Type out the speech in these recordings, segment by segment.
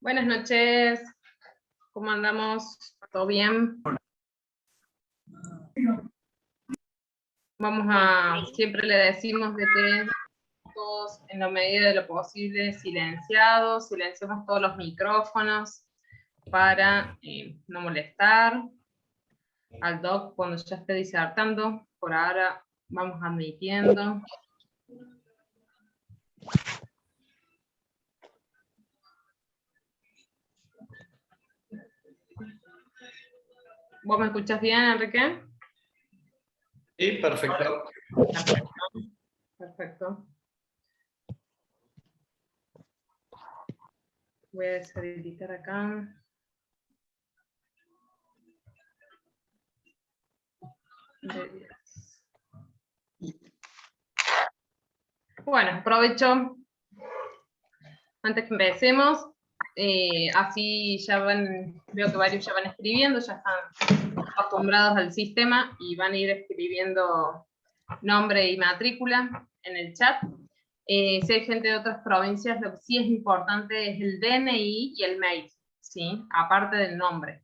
Buenas noches, ¿cómo andamos? ¿Todo bien? Siempre le decimos de que todos, en la medida de lo posible, silenciamos todos los micrófonos para no molestar al doc cuando ya esté disertando. Por ahora vamos admitiendo. ¿Vos me escuchás bien, Enrique? Sí, perfecto. Perfecto. Voy a deshabilitar acá. Bueno, aprovecho, antes que empecemos, así ya veo que varios ya van escribiendo, ya están acostumbrados al sistema y van a ir escribiendo nombre y matrícula en el chat. Si hay gente de otras provincias, lo que sí es importante es el DNI y el mail, ¿sí? Aparte del nombre,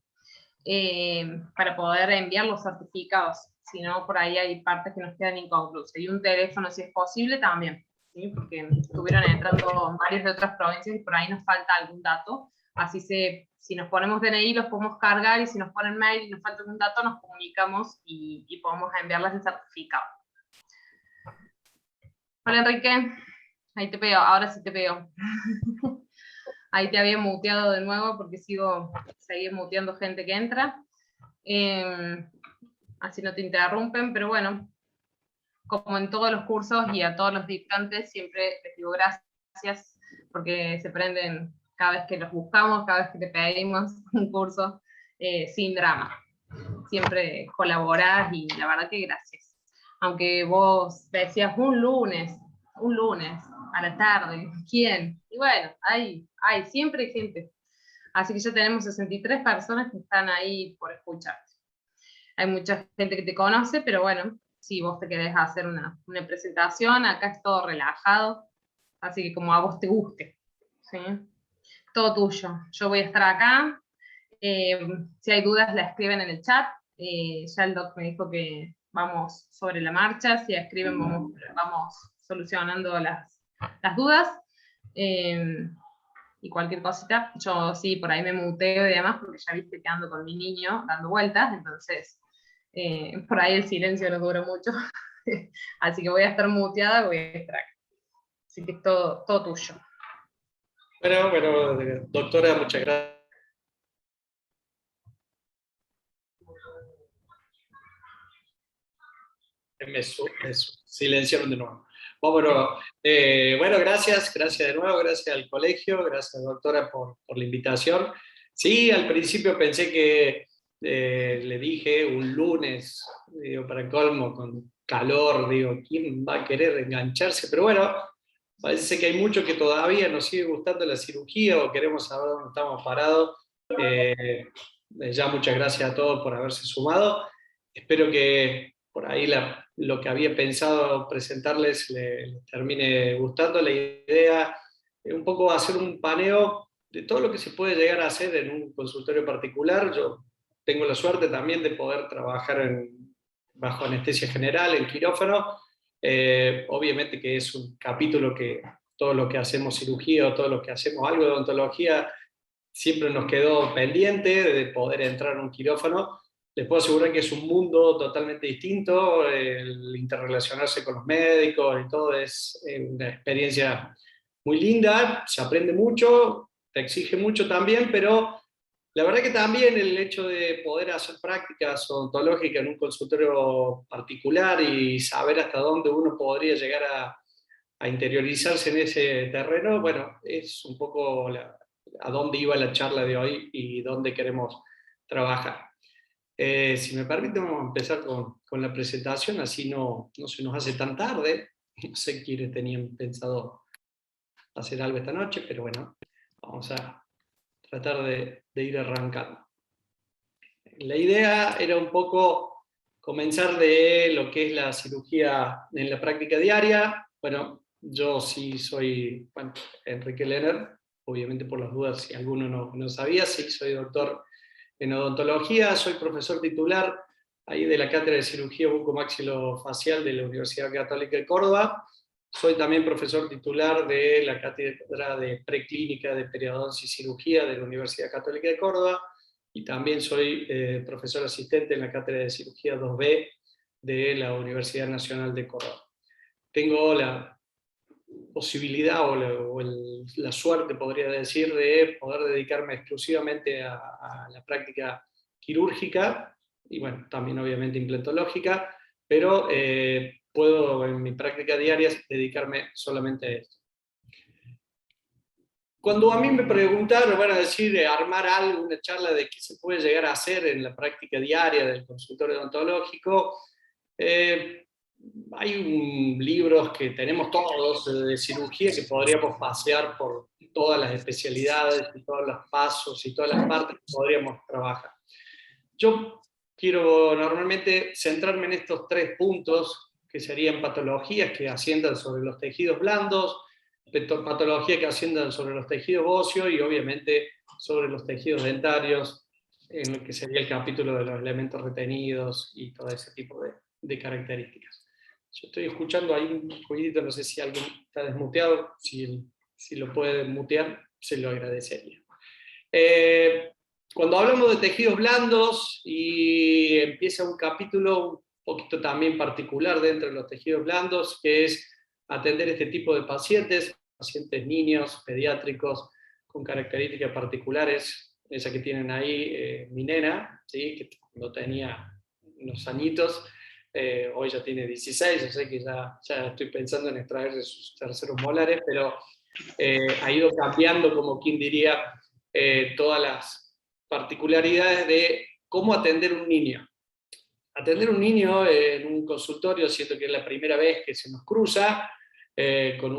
para poder enviar los certificados. Si no, por ahí hay partes que nos quedan inconclusas. Y un teléfono, si es posible, también, ¿sí? Porque estuvieron entrando varios de otras provincias y por ahí nos falta algún dato. Así si nos ponemos DNI los podemos cargar, y si nos ponen mail y nos falta algún dato, nos comunicamos y podemos enviarles el certificado. Hola, Enrique. Ahí te veo, ahora sí te veo. Ahí te había muteado de nuevo porque seguí muteando gente que entra. Así no te interrumpen, pero bueno, como en todos los cursos y a todos los dictantes, siempre les digo gracias porque se prenden cada vez que los buscamos, cada vez que te pedimos un curso, sin drama. Siempre colaborás y la verdad que gracias. Aunque vos decías un lunes a la tarde, ¿quién? Y bueno, siempre hay gente. Así que ya tenemos 63 personas que están ahí por escucharte. Hay mucha gente que te conoce, pero bueno, si vos te querés hacer una presentación, acá es todo relajado, así que como a vos te guste, ¿sí? Todo tuyo. Yo voy a estar acá. Si hay dudas, la escriben en el chat. Ya el doc me dijo que vamos sobre la marcha. Si escriben, vamos solucionando las dudas. Y cualquier cosita, yo sí, por ahí me muteo y demás, porque ya viste que ando con mi niño dando vueltas, entonces por ahí el silencio no dura mucho. Así que voy a estar muteada, voy a estar acá. Así que es todo tuyo. Bueno, doctora, muchas gracias. Me silenciaron de nuevo. Bueno, gracias de nuevo, gracias al colegio, gracias doctora por la invitación. Sí, al principio pensé que le dije un lunes, digo, para colmo, con calor, digo, ¿quién va a querer engancharse? Pero bueno, parece que hay mucho que todavía nos sigue gustando la cirugía o queremos saber dónde estamos parados. Ya muchas gracias a todos por haberse sumado. Espero que por ahí lo que había pensado presentarles les termine gustando. La idea es un poco hacer un paneo de todo lo que se puede llegar a hacer en un consultorio particular. Yo tengo la suerte también de poder trabajar bajo anestesia general, en quirófano. Obviamente que es un capítulo que todo lo que hacemos cirugía o todo lo que hacemos algo de odontología siempre nos quedó pendiente de poder entrar en un quirófano. Les puedo asegurar que es un mundo totalmente distinto, el interrelacionarse con los médicos y todo es una experiencia muy linda, se aprende mucho, te exige mucho también, pero la verdad que también el hecho de poder hacer prácticas odontológicas en un consultorio particular y saber hasta dónde uno podría llegar a interiorizarse en ese terreno, bueno, es un poco a dónde iba la charla de hoy y dónde queremos trabajar. Si me permite, vamos a empezar con la presentación, así no se nos hace tan tarde. No sé quiénes tenían pensado hacer algo esta noche, pero bueno, vamos a tratar de ir arrancando. La idea era un poco comenzar de lo que es la cirugía en la práctica diaria. Bueno, yo sí soy Enrique Lerner, obviamente por las dudas si alguno no sabía, sí, soy doctor en odontología, soy profesor titular ahí de la Cátedra de Cirugía Bucomaxilofacial de la Universidad Católica de Córdoba. Soy también profesor titular de la Cátedra de Preclínica de Periodoncia y Cirugía de la Universidad Católica de Córdoba, y también soy profesor asistente en la Cátedra de Cirugía 2B de la Universidad Nacional de Córdoba. Tengo la posibilidad la suerte, podría decir, de poder dedicarme exclusivamente a la práctica quirúrgica, y bueno, también obviamente implantológica, pero puedo en mi práctica diaria dedicarme solamente a esto. Cuando a mí me preguntaron, van a decir, armar algo, una charla de qué se puede llegar a hacer en la práctica diaria del consultorio odontológico, hay libros que tenemos todos de cirugía que podríamos pasear por todas las especialidades y todos los pasos y todas las partes que podríamos trabajar. Yo quiero normalmente centrarme en estos 3 puntos, que serían patologías que asciendan sobre los tejidos blandos, patologías que asciendan sobre los tejidos óseos y obviamente sobre los tejidos dentarios, en lo que sería el capítulo de los elementos retenidos y todo ese tipo de características. Yo estoy escuchando ahí un ruidito, no sé si alguien está desmuteado, si lo puede mutear, se lo agradecería. Cuando hablamos de tejidos blandos y empieza un capítulo un poquito también particular dentro de los tejidos blandos, que es atender este tipo de pacientes niños, pediátricos, con características particulares, esa que tienen ahí, mi nena, ¿sí? Que cuando tenía unos añitos, hoy ya tiene 16, yo sé que ya estoy pensando en extraerle sus terceros molares, pero ha ido cambiando, como quien diría, todas las particularidades de cómo atender un niño. Atender un niño en un consultorio, siento que es la primera vez que se nos cruza con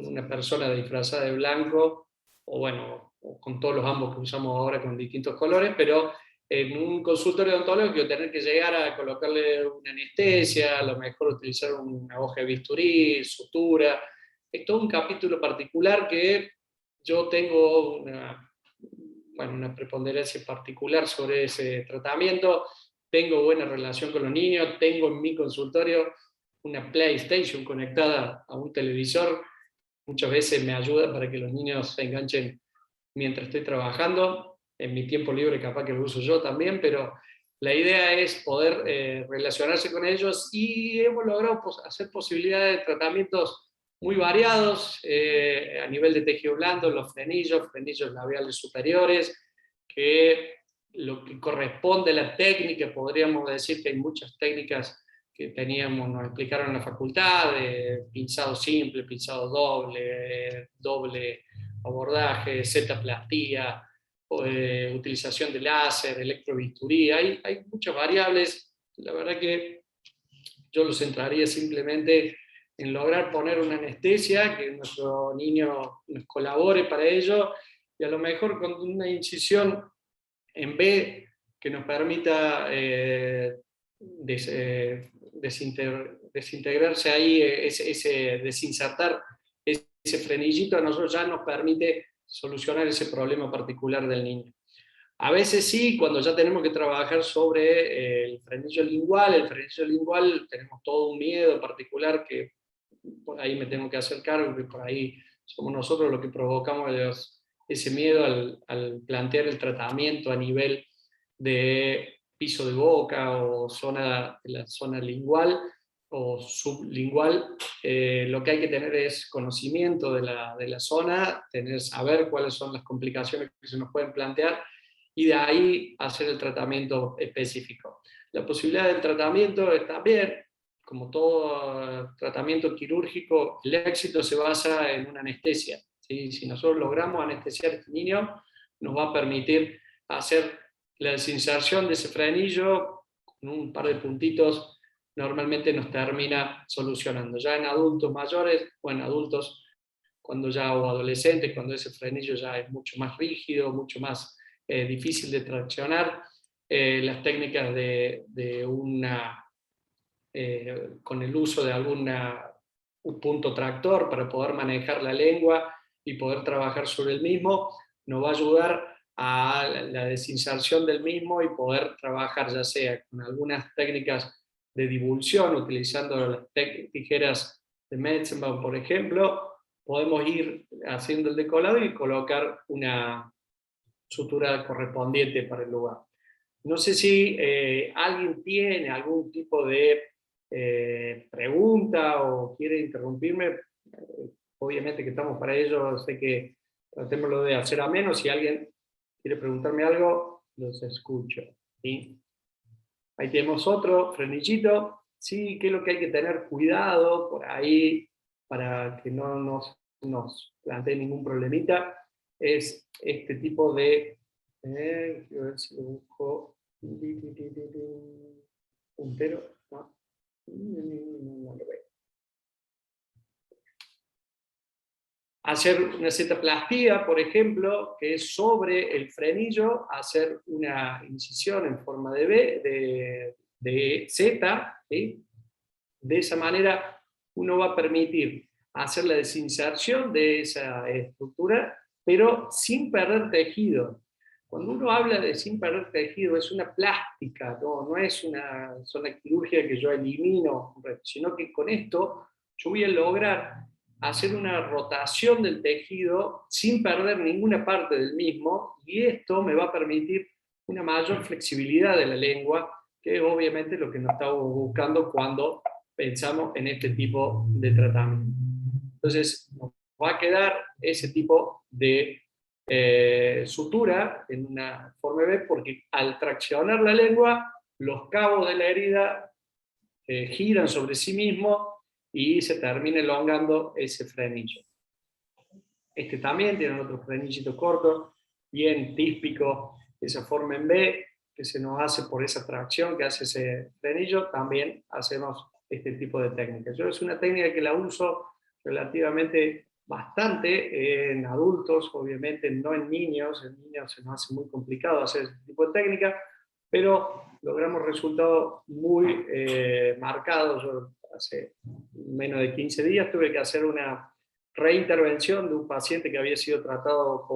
una persona disfrazada de blanco, o bueno, o con todos los ambos que usamos ahora con distintos colores, pero en un consultorio odontológico tener que llegar a colocarle una anestesia, a lo mejor utilizar una hoja de bisturí, sutura, es todo un capítulo particular que yo tengo una preponderancia particular sobre ese tratamiento. Tengo buena relación con los niños, tengo en mi consultorio una PlayStation conectada a un televisor, muchas veces me ayuda para que los niños se enganchen mientras estoy trabajando, en mi tiempo libre capaz que lo uso yo también, pero la idea es poder relacionarse con ellos, y hemos logrado hacer posibilidades de tratamientos muy variados a nivel de tejido blando, los frenillos labiales superiores, que lo que corresponde a la técnica, podríamos decir que hay muchas técnicas que nos explicaron en la facultad, de pinzado simple, pinzado doble abordaje, zetaplastía, utilización de láser, electrobisturí, hay muchas variables. La verdad que yo lo centraría simplemente en lograr poner una anestesia, que nuestro niño nos colabore para ello, y a lo mejor con una incisión en B que nos permita desintegrarse ahí, desinsertar ese frenillito, a nosotros ya nos permite solucionar ese problema particular del niño. A veces sí, cuando ya tenemos que trabajar sobre el frenillo lingual tenemos todo un miedo particular que por ahí me tengo que hacer cargo, que por ahí somos nosotros los que provocamos ese miedo al plantear el tratamiento a nivel de piso de boca o la zona lingual o sublingual. Lo que hay que tener es conocimiento de la zona, saber cuáles son las complicaciones que se nos pueden plantear, y de ahí hacer el tratamiento específico. La posibilidad del tratamiento es también, como todo tratamiento quirúrgico, el éxito se basa en una anestesia, ¿sí? Si nosotros logramos anestesiar a este niño, nos va a permitir hacer la desinserción de ese frenillo con un par de puntitos, normalmente nos termina solucionando. Ya en adultos mayores o en adultos o adolescentes, cuando ese frenillo ya es mucho más rígido, mucho más difícil de traccionar, las técnicas con el uso de un punto tractor para poder manejar la lengua y poder trabajar sobre el mismo, nos va a ayudar a la desinserción del mismo y poder trabajar ya sea con algunas técnicas de divulsión, utilizando las tijeras de Metzenbaum, por ejemplo, podemos ir haciendo el decolado y colocar una sutura correspondiente para el lugar. No sé si alguien tiene algún tipo de pregunta o quiere interrumpirme. Obviamente que estamos para ello, sé que tratémoslo de hacer ameno. Si alguien quiere preguntarme algo, los escucho. ¿Sí? Ahí tenemos otro frenillito. Sí, ¿qué es lo que hay que tener cuidado por ahí para que no nos plantee ningún problemita? Es este tipo de... quiero ver si lo busco. Puntero. No, no lo veo. Hacer una cetoplastía, por ejemplo, que es sobre el frenillo, hacer una incisión en forma de V, de Z, ¿sí? De esa manera uno va a permitir hacer la desinserción de esa estructura, pero sin perder tejido. Cuando uno habla de sin perder tejido, es una plástica, no es una zona quirúrgica que yo elimino, sino que con esto yo voy a lograr hacer una rotación del tejido sin perder ninguna parte del mismo, y esto me va a permitir una mayor flexibilidad de la lengua, que es obviamente lo que nos estamos buscando cuando pensamos en este tipo de tratamiento. Entonces, nos va a quedar ese tipo de sutura en una forma B, porque al traccionar la lengua, los cabos de la herida giran sobre sí mismos y se termina elongando ese frenillo. Este también tiene otro frenillito corto, bien típico, esa forma en B, que se nos hace por esa tracción que hace ese frenillo. También hacemos este tipo de técnicas. Yo es una técnica que la uso relativamente bastante en adultos, obviamente no en niños se nos hace muy complicado hacer este tipo de técnica, pero logramos resultados muy marcados. Yo hace menos de 15 días tuve que hacer una reintervención de un paciente que había sido tratado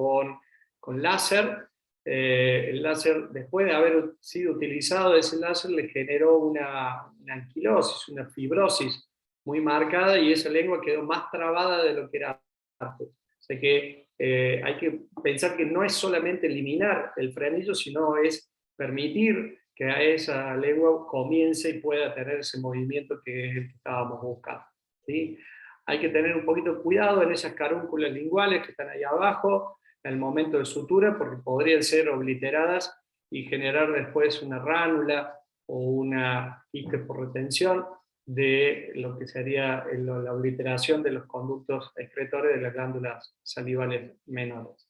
con láser. El láser, después de haber sido utilizado, ese láser le generó una anquilosis, una fibrosis muy marcada, y esa lengua quedó más trabada de lo que era antes. O sea que hay que pensar que no es solamente eliminar el frenillo, sino es permitir que a esa lengua comience y pueda tener ese movimiento que es el que estábamos buscando, ¿sí? Hay que tener un poquito de cuidado en esas carúnculas linguales que están ahí abajo, en el momento de sutura, porque podrían ser obliteradas y generar después una ránula o una quiste por retención de lo que sería la obliteración de los conductos excretores de las glándulas salivales menores.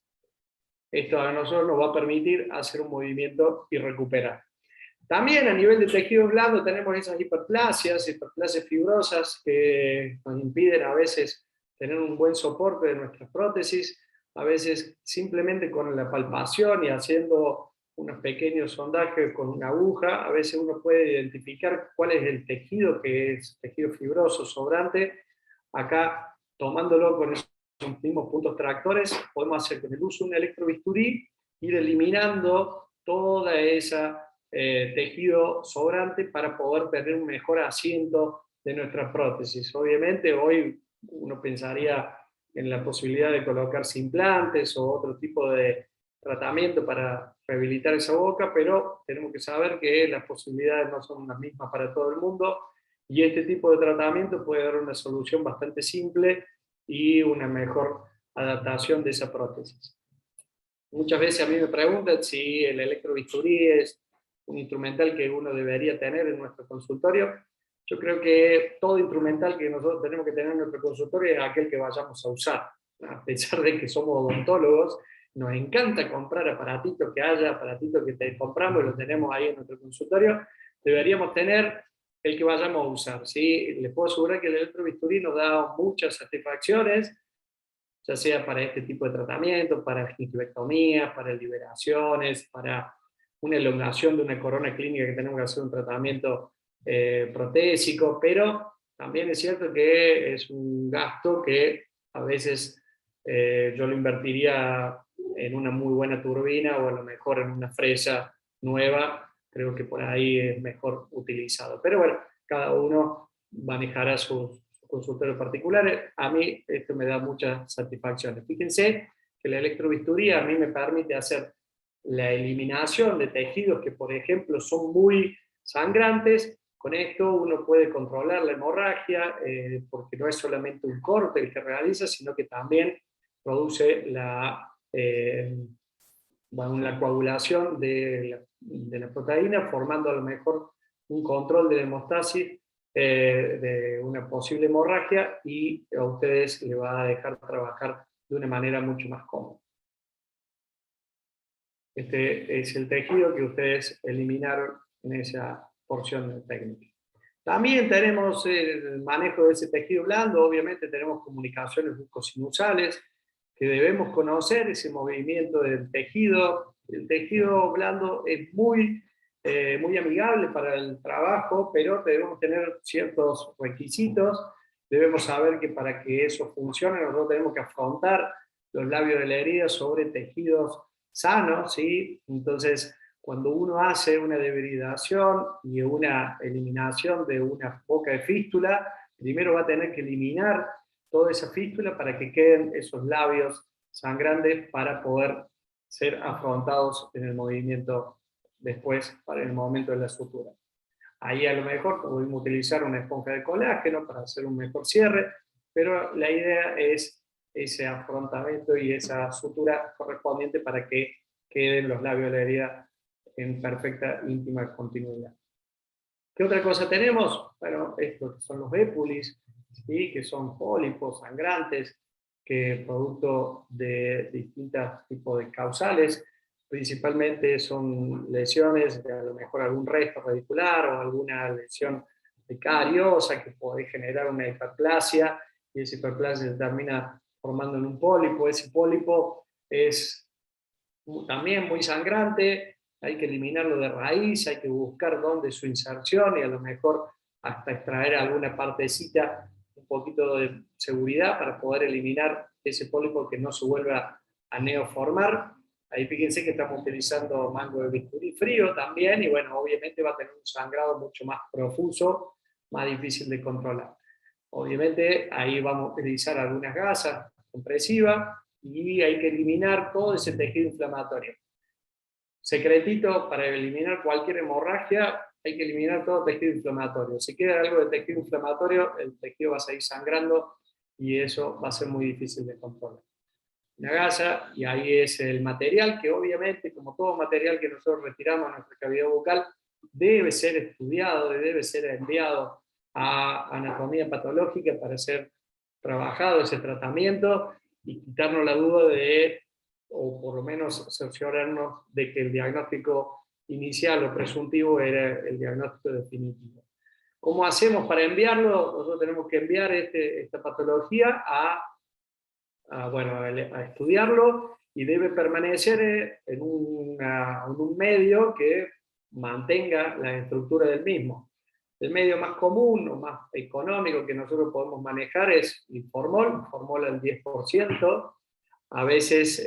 Esto a nosotros nos va a permitir hacer un movimiento y recuperar. También a nivel de tejido blando tenemos esas hiperplasias fibrosas que nos impiden a veces tener un buen soporte de nuestras prótesis. A veces simplemente con la palpación y haciendo unos pequeños sondajes con una aguja, a veces uno puede identificar cuál es el tejido que es tejido fibroso, sobrante. Acá, tomándolo con esos mismos puntos tractores, podemos hacer con el uso de un electrobisturí, ir eliminando toda esa tejido sobrante para poder tener un mejor asiento de nuestras prótesis. Obviamente hoy uno pensaría en la posibilidad de colocarse implantes o otro tipo de tratamiento para rehabilitar esa boca, pero tenemos que saber que las posibilidades no son las mismas para todo el mundo, y este tipo de tratamiento puede dar una solución bastante simple y una mejor adaptación de esa prótesis. Muchas veces a mí me preguntan si el electrobisturí es un instrumental que uno debería tener en nuestro consultorio. Yo creo que todo instrumental que nosotros tenemos que tener en nuestro consultorio es aquel que vayamos a usar. A pesar de que somos odontólogos, nos encanta comprar aparatitos que haya, aparatitos que te compramos y los tenemos ahí en nuestro consultorio. Deberíamos tener el que vayamos a usar, ¿sí? Les puedo asegurar que el electrobisturí nos da muchas satisfacciones, ya sea para este tipo de tratamiento, para gingivectomías, para liberaciones, para una elongación de una corona clínica que tenemos que hacer un tratamiento protésico, pero también es cierto que es un gasto que a veces yo lo invertiría en una muy buena turbina o a lo mejor en una fresa nueva, creo que por ahí es mejor utilizado. Pero bueno, cada uno manejará sus consultorios particulares. A mí esto me da muchas satisfacciones. Fíjense que la electrobisturí a mí me permite hacer la eliminación de tejidos que, por ejemplo, son muy sangrantes. Con esto uno puede controlar la hemorragia, porque no es solamente un corte el que realiza, sino que también produce la coagulación de la proteína, formando a lo mejor un control de la hemostasis de una posible hemorragia, y a ustedes les va a dejar trabajar de una manera mucho más cómoda. Este es el tejido que ustedes eliminaron en esa porción técnica. También tenemos el manejo de ese tejido blando. Obviamente tenemos comunicaciones bucosinusales que debemos conocer, ese movimiento del tejido. El tejido blando es muy amigable para el trabajo, pero debemos tener ciertos requisitos. Debemos saber que para que eso funcione nosotros tenemos que afrontar los labios de la herida sobre tejidos sanos, ¿sí? Entonces, cuando uno hace una debridación y una eliminación de una boca de fístula, primero va a tener que eliminar toda esa fístula para que queden esos labios sangrantes para poder ser afrontados en el movimiento después, para el momento de la sutura. Ahí a lo mejor podemos utilizar una esponja de colágeno para hacer un mejor cierre, pero la idea es ese afrontamiento y esa sutura correspondiente para que queden los labios de la herida en perfecta íntima continuidad. ¿Qué otra cosa tenemos? Bueno, estos son los épulis, ¿sí? Que son pólipos sangrantes, que producto de distintos tipos de causales, principalmente son lesiones de a lo mejor algún resto radicular o alguna lesión de cariosa que puede generar una hiperplasia, y esa hiperplasia se termina formando en un pólipo. Ese pólipo es también muy sangrante, hay que eliminarlo de raíz, hay que buscar dónde es su inserción y a lo mejor hasta extraer alguna partecita, un poquito de seguridad para poder eliminar ese pólipo que no se vuelva a neoformar. Ahí fíjense que estamos utilizando mango de bisturí frío también, y bueno, obviamente va a tener un sangrado mucho más profuso, más difícil de controlar. Obviamente ahí vamos a utilizar algunas gasas compresivas y hay que eliminar todo ese tejido inflamatorio. Secretito para eliminar cualquier hemorragia, hay que eliminar todo tejido inflamatorio. Si queda algo de tejido inflamatorio, el tejido va a seguir sangrando y eso va a ser muy difícil de controlar. Una gasa, y ahí es el material que obviamente, como todo material que nosotros retiramos a nuestra cavidad bucal, debe ser estudiado, debe ser enviado a anatomía patológica para ser trabajado ese tratamiento y quitarnos la duda de, o por lo menos cerciorarnos de que el diagnóstico inicial o presuntivo era el diagnóstico definitivo. ¿Cómo hacemos para enviarlo? Nosotros tenemos que enviar esta patología a estudiarlo, y debe permanecer en un medio que mantenga la estructura del mismo. El medio más común o más económico que nosotros podemos manejar es el formol al 10%. A veces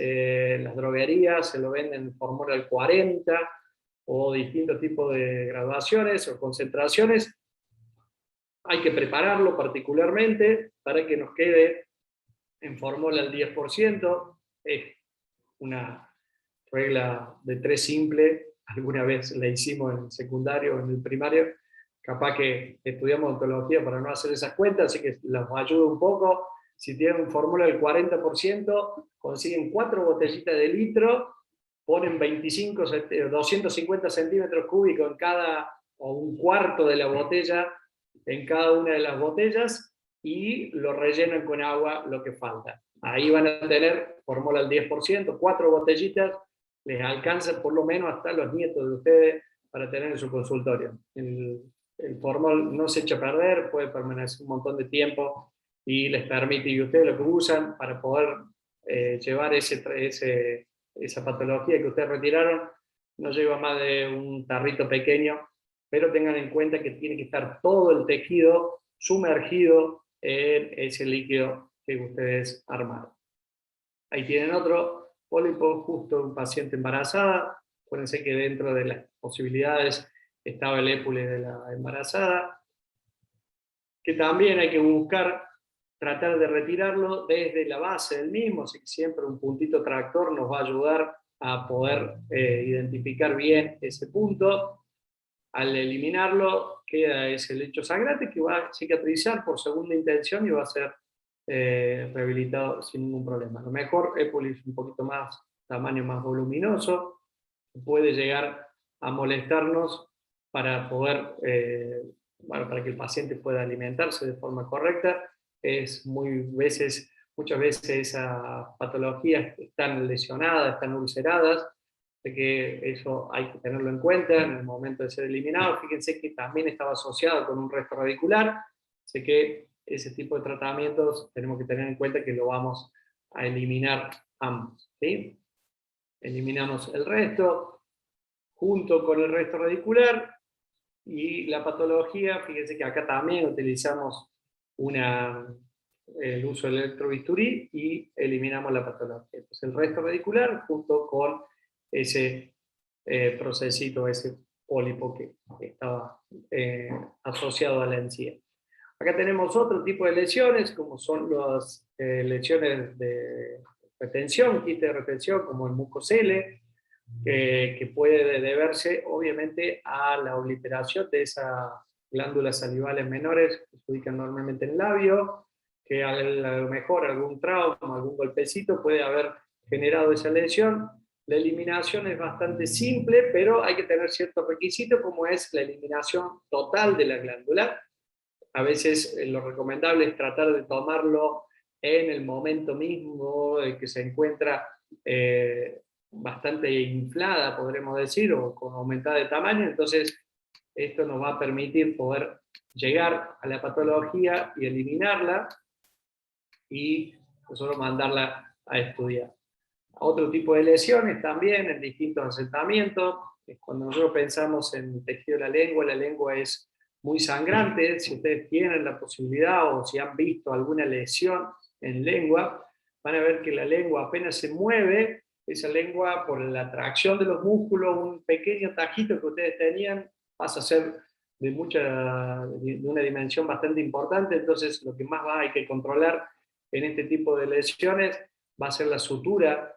las droguerías se lo venden formol al 40%, o distintos tipos de graduaciones o concentraciones. Hay que prepararlo particularmente para que nos quede en formol al 10%. Es una regla de 3 simple, alguna vez la hicimos en el secundario o en el primario, capaz que estudiamos ontología para no hacer esas cuentas, así que los ayudo un poco. Si tienen un fórmula del 40%, consiguen 4 botellitas de litro, ponen 250 centímetros cúbicos en cada, o un cuarto de la botella en cada una de las botellas, y lo rellenan con agua lo que falta. Ahí van a tener fórmula al 10%, 4 botellitas, les alcanza por lo menos hasta los nietos de ustedes para tener en su consultorio. El formol no se echa a perder, puede permanecer un montón de tiempo y les permite, y ustedes lo que usan para poder llevar esa patología que ustedes retiraron, no lleva más de un tarrito pequeño, pero tengan en cuenta que tiene que estar todo el tejido sumergido en ese líquido que ustedes armaron. Ahí tienen otro pólipo, justo un paciente embarazada. Acuérdense que dentro de las posibilidades estaba el épule de la embarazada, que también hay que buscar tratar de retirarlo desde la base del mismo, así que siempre un puntito tractor nos va a ayudar a poder identificar bien ese punto. Al eliminarlo queda ese lecho sangrante que va a cicatrizar por segunda intención y va a ser rehabilitado sin ningún problema. A lo mejor épolis un poquito más, tamaño más voluminoso, puede llegar a molestarnos para poder, bueno, para que el paciente pueda alimentarse de forma correcta. Es muchas veces esas patologías están lesionadas, están ulceradas, de que eso hay que tenerlo en cuenta en el momento de ser eliminado. Fíjense que también estaba asociado con un resto radicular, así que ese tipo de tratamientos tenemos que tener en cuenta que lo vamos a eliminar ambos, ¿sí? Eliminamos el resto junto con el resto radicular y la patología. Fíjense que acá también utilizamos el uso del electrobisturí y eliminamos la patología. Entonces el resto radicular junto con ese procesito, ese pólipo que estaba asociado a la encía. Acá tenemos otro tipo de lesiones, como son las lesiones de retención, quiste de retención, como el mucocele, que puede deberse obviamente a la obliteración de esas glándulas salivales menores que se ubican normalmente en el labio, que a lo mejor algún trauma, algún golpecito puede haber generado esa lesión. La eliminación es bastante simple, pero hay que tener ciertos requisitos, como es la eliminación total de la glándula. A veces lo recomendable es tratar de tomarlo en el momento mismo que se encuentra bastante inflada, podremos decir, o con aumentada de tamaño. Entonces esto nos va a permitir poder llegar a la patología y eliminarla y nosotros mandarla a estudiar. Otro tipo de lesiones también en distintos asentamientos. Cuando nosotros pensamos en el tejido de la lengua es muy sangrante. Si ustedes tienen la posibilidad o si han visto alguna lesión en lengua, van a ver que la lengua apenas se mueve, esa lengua por la tracción de los músculos, un pequeño tajito que ustedes tenían pasa a ser de una dimensión bastante importante. Entonces lo que más hay que controlar en este tipo de lesiones va a ser la sutura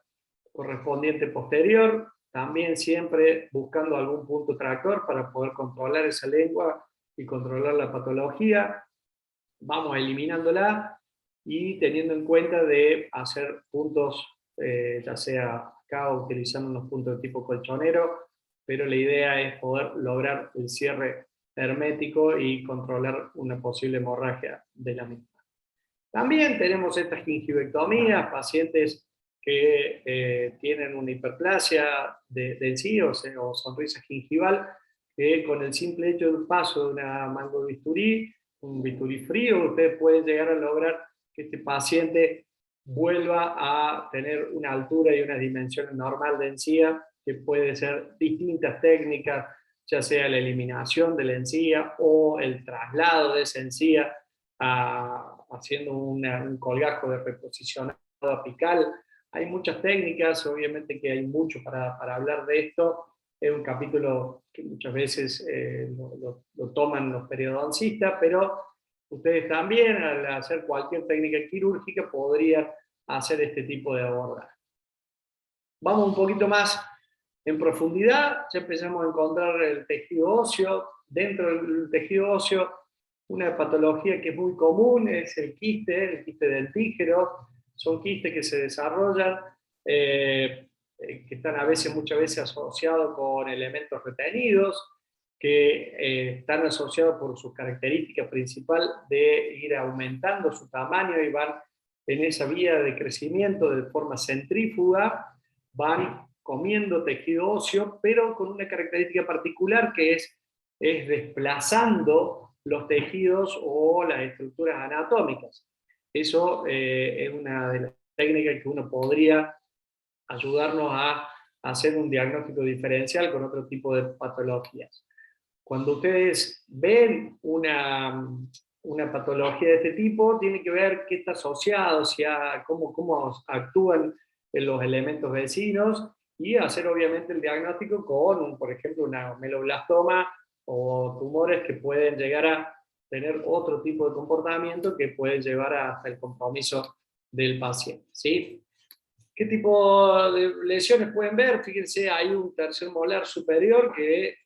correspondiente posterior, también siempre buscando algún punto tractor para poder controlar esa lengua y controlar la patología. Vamos eliminándola y teniendo en cuenta de hacer puntos, ya sea acá utilizando unos puntos de tipo colchonero, pero la idea es poder lograr el cierre hermético y controlar una posible hemorragia de la misma. También tenemos estas gingivectomías, pacientes que tienen una hiperplasia de encía o sonrisa gingival, que con el simple hecho del paso de una mango bisturí, un bisturí frío, usted puede llegar a lograr que este paciente vuelva a tener una altura y una dimensión normal de encía, que puede ser distintas técnicas, ya sea la eliminación de la encía o el traslado de esa encía haciendo un colgajo de reposicionado apical. Hay muchas técnicas, obviamente que hay mucho para hablar de esto. Es un capítulo que muchas veces lo toman los periodoncistas, pero ustedes también, al hacer cualquier técnica quirúrgica, podrían hacer este tipo de abordaje. Vamos un poquito más en profundidad, ya empezamos a encontrar el tejido óseo. Dentro del tejido óseo, una patología que es muy común es el quiste dentígero. Son quistes que se desarrollan, que están muchas veces asociados con elementos retenidos, que están asociados por su característica principal de ir aumentando su tamaño y van en esa vía de crecimiento de forma centrífuga, van comiendo tejido óseo, pero con una característica particular que es desplazando los tejidos o las estructuras anatómicas. Eso es una de las técnicas que uno podría ayudarnos a hacer un diagnóstico diferencial con otro tipo de patologías. Cuando ustedes ven una una patología de este tipo, tiene que ver qué está asociado, cómo actúan los elementos vecinos, y hacer obviamente el diagnóstico con, por ejemplo, una meloblastoma o tumores que pueden llegar a tener otro tipo de comportamiento que puede llevar hasta el compromiso del paciente, ¿sí? ¿Qué tipo de lesiones pueden ver? Fíjense, hay un tercer molar superior que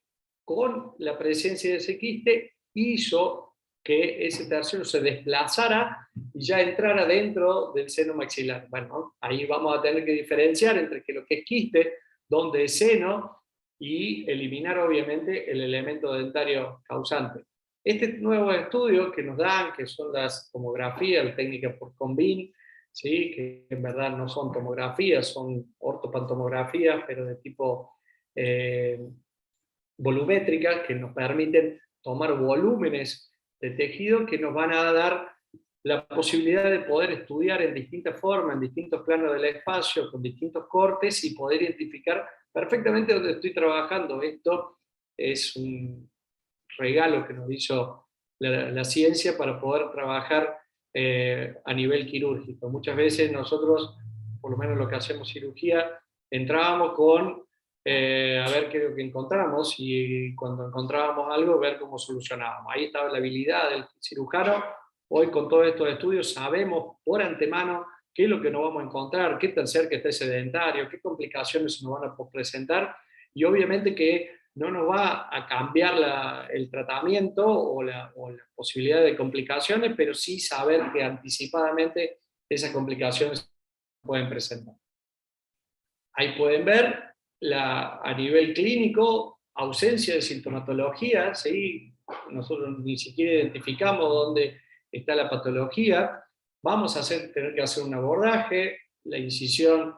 con la presencia de ese quiste hizo que ese tercero se desplazara y ya entrara dentro del seno maxilar. Bueno, ahí vamos a tener que diferenciar entre lo que es quiste, donde es seno, y eliminar obviamente el elemento dentario causante. Este nuevo estudio que nos dan, que son las tomografías, la técnica por Combin, ¿sí? Que en verdad no son tomografías, son ortopantomografías, pero de tipo volumétricas, que nos permiten tomar volúmenes de tejido que nos van a dar la posibilidad de poder estudiar en distintas formas, en distintos planos del espacio, con distintos cortes, y poder identificar perfectamente dónde estoy trabajando. Esto es un regalo que nos hizo la ciencia para poder trabajar a nivel quirúrgico. Muchas veces nosotros, por lo menos lo que hacemos cirugía, entrábamos con a ver qué es lo que encontramos, y cuando encontrábamos algo, ver cómo solucionábamos. Ahí estaba la habilidad del cirujano. Hoy, con todos estos estudios, sabemos por antemano qué es lo que nos vamos a encontrar, qué tan cerca está ese dentario, qué complicaciones nos van a presentar, y obviamente que no nos va a cambiar el tratamiento o la posibilidad de complicaciones, pero sí saber que anticipadamente esas complicaciones pueden presentar. Ahí pueden ver a nivel clínico, ausencia de sintomatología, ¿sí? Nosotros ni siquiera identificamos dónde está la patología. Vamos a tener que hacer un abordaje, la incisión,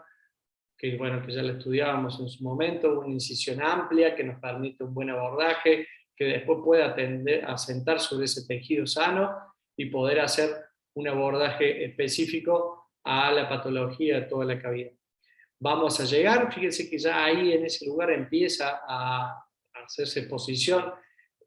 que bueno, que ya la estudiábamos en su momento, una incisión amplia que nos permite un buen abordaje, que después pueda tender a sentar sobre ese tejido sano y poder hacer un abordaje específico a la patología de toda la cavidad. Vamos a llegar, fíjense que ya ahí en ese lugar empieza a hacerse exposición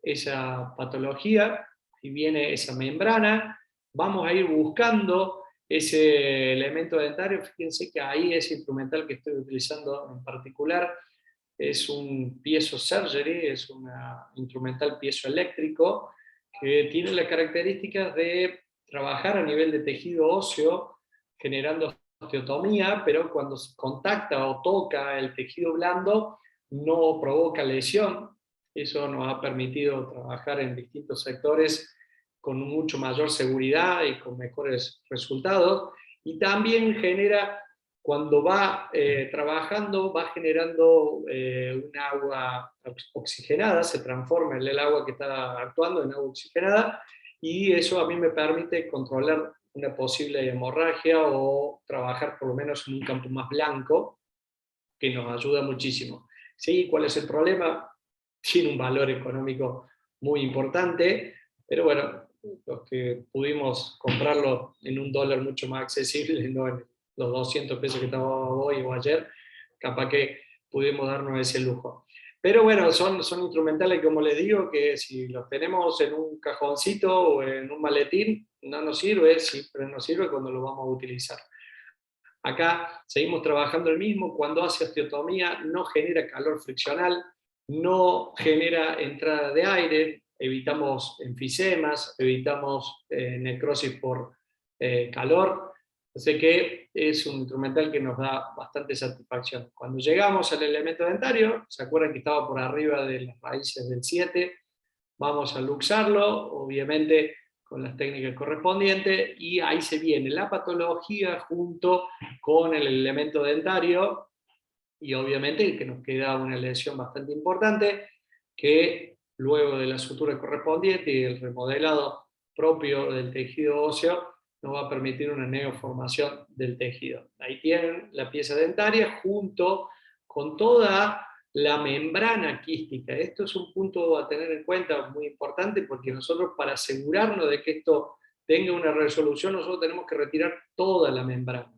esa patología, y viene esa membrana. Vamos a ir buscando ese elemento dentario. Fíjense que ahí ese instrumental que estoy utilizando en particular es un piezo surgery, es un instrumental piezoeléctrico que tiene las características de trabajar a nivel de tejido óseo, generando osteotomía, pero cuando se contacta o toca el tejido blando no provoca lesión. Eso nos ha permitido trabajar en distintos sectores con mucho mayor seguridad y con mejores resultados, y también genera, cuando va trabajando, va generando un agua oxigenada, se transforma en el agua que está actuando en agua oxigenada, y eso a mí me permite controlar una posible hemorragia o trabajar por lo menos en un campo más blanco, que nos ayuda muchísimo. ¿Sí? ¿Cuál es el problema? Tiene un valor económico muy importante, pero bueno, los que pudimos comprarlo en un dólar mucho más accesible, no en los 200 pesos que estaba hoy o ayer, capaz que pudimos darnos ese lujo. Pero bueno, son instrumentales, como les digo, que si los tenemos en un cajoncito o en un maletín, no nos sirve, siempre nos sirve cuando lo vamos a utilizar. Acá seguimos trabajando el mismo. Cuando hace osteotomía no genera calor friccional, no genera entrada de aire, evitamos enfisemas, evitamos necrosis por calor. Así que es un instrumental que nos da bastante satisfacción. Cuando llegamos al elemento dentario, ¿se acuerdan que estaba por arriba de las raíces del 7? Vamos a luxarlo, obviamente con las técnicas correspondientes, y ahí se viene la patología junto con el elemento dentario, y obviamente que nos queda una lesión bastante importante, que luego de la sutura correspondiente y el remodelado propio del tejido óseo, nos va a permitir una neoformación del tejido. Ahí tienen la pieza dentaria junto con toda la membrana quística. Esto es un punto a tener en cuenta muy importante, porque nosotros, para asegurarnos de que esto tenga una resolución, nosotros tenemos que retirar toda la membrana.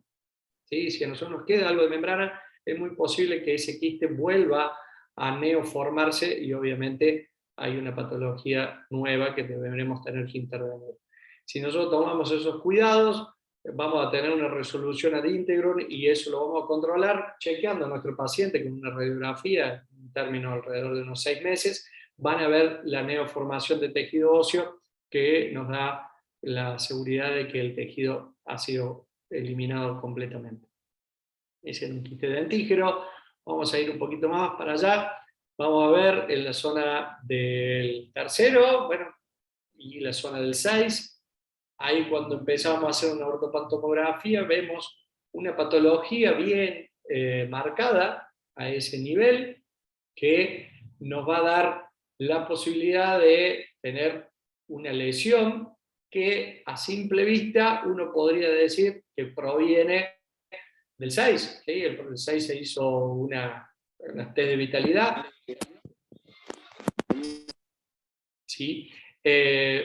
¿Sí? Si a nosotros nos queda algo de membrana, es muy posible que ese quiste vuelva a neoformarse, y obviamente hay una patología nueva que deberemos tener que intervenir. Si nosotros tomamos esos cuidados, vamos a tener una resolución ad integrum y eso lo vamos a controlar chequeando a nuestro paciente con una radiografía, en términos alrededor de unos 6 meses, van a ver la neoformación de tejido óseo que nos da la seguridad de que el tejido ha sido eliminado completamente. Ese es un quiste dentígero. Vamos a ir un poquito más para allá. Vamos a ver en la zona del tercero, bueno, y la zona del 6. Ahí cuando empezamos a hacer una ortopantomografía vemos una patología bien marcada a ese nivel que nos va a dar la posibilidad de tener una lesión que a simple vista uno podría decir que proviene del 6. ¿Sí? El 6 se hizo una test de vitalidad. ¿Sí?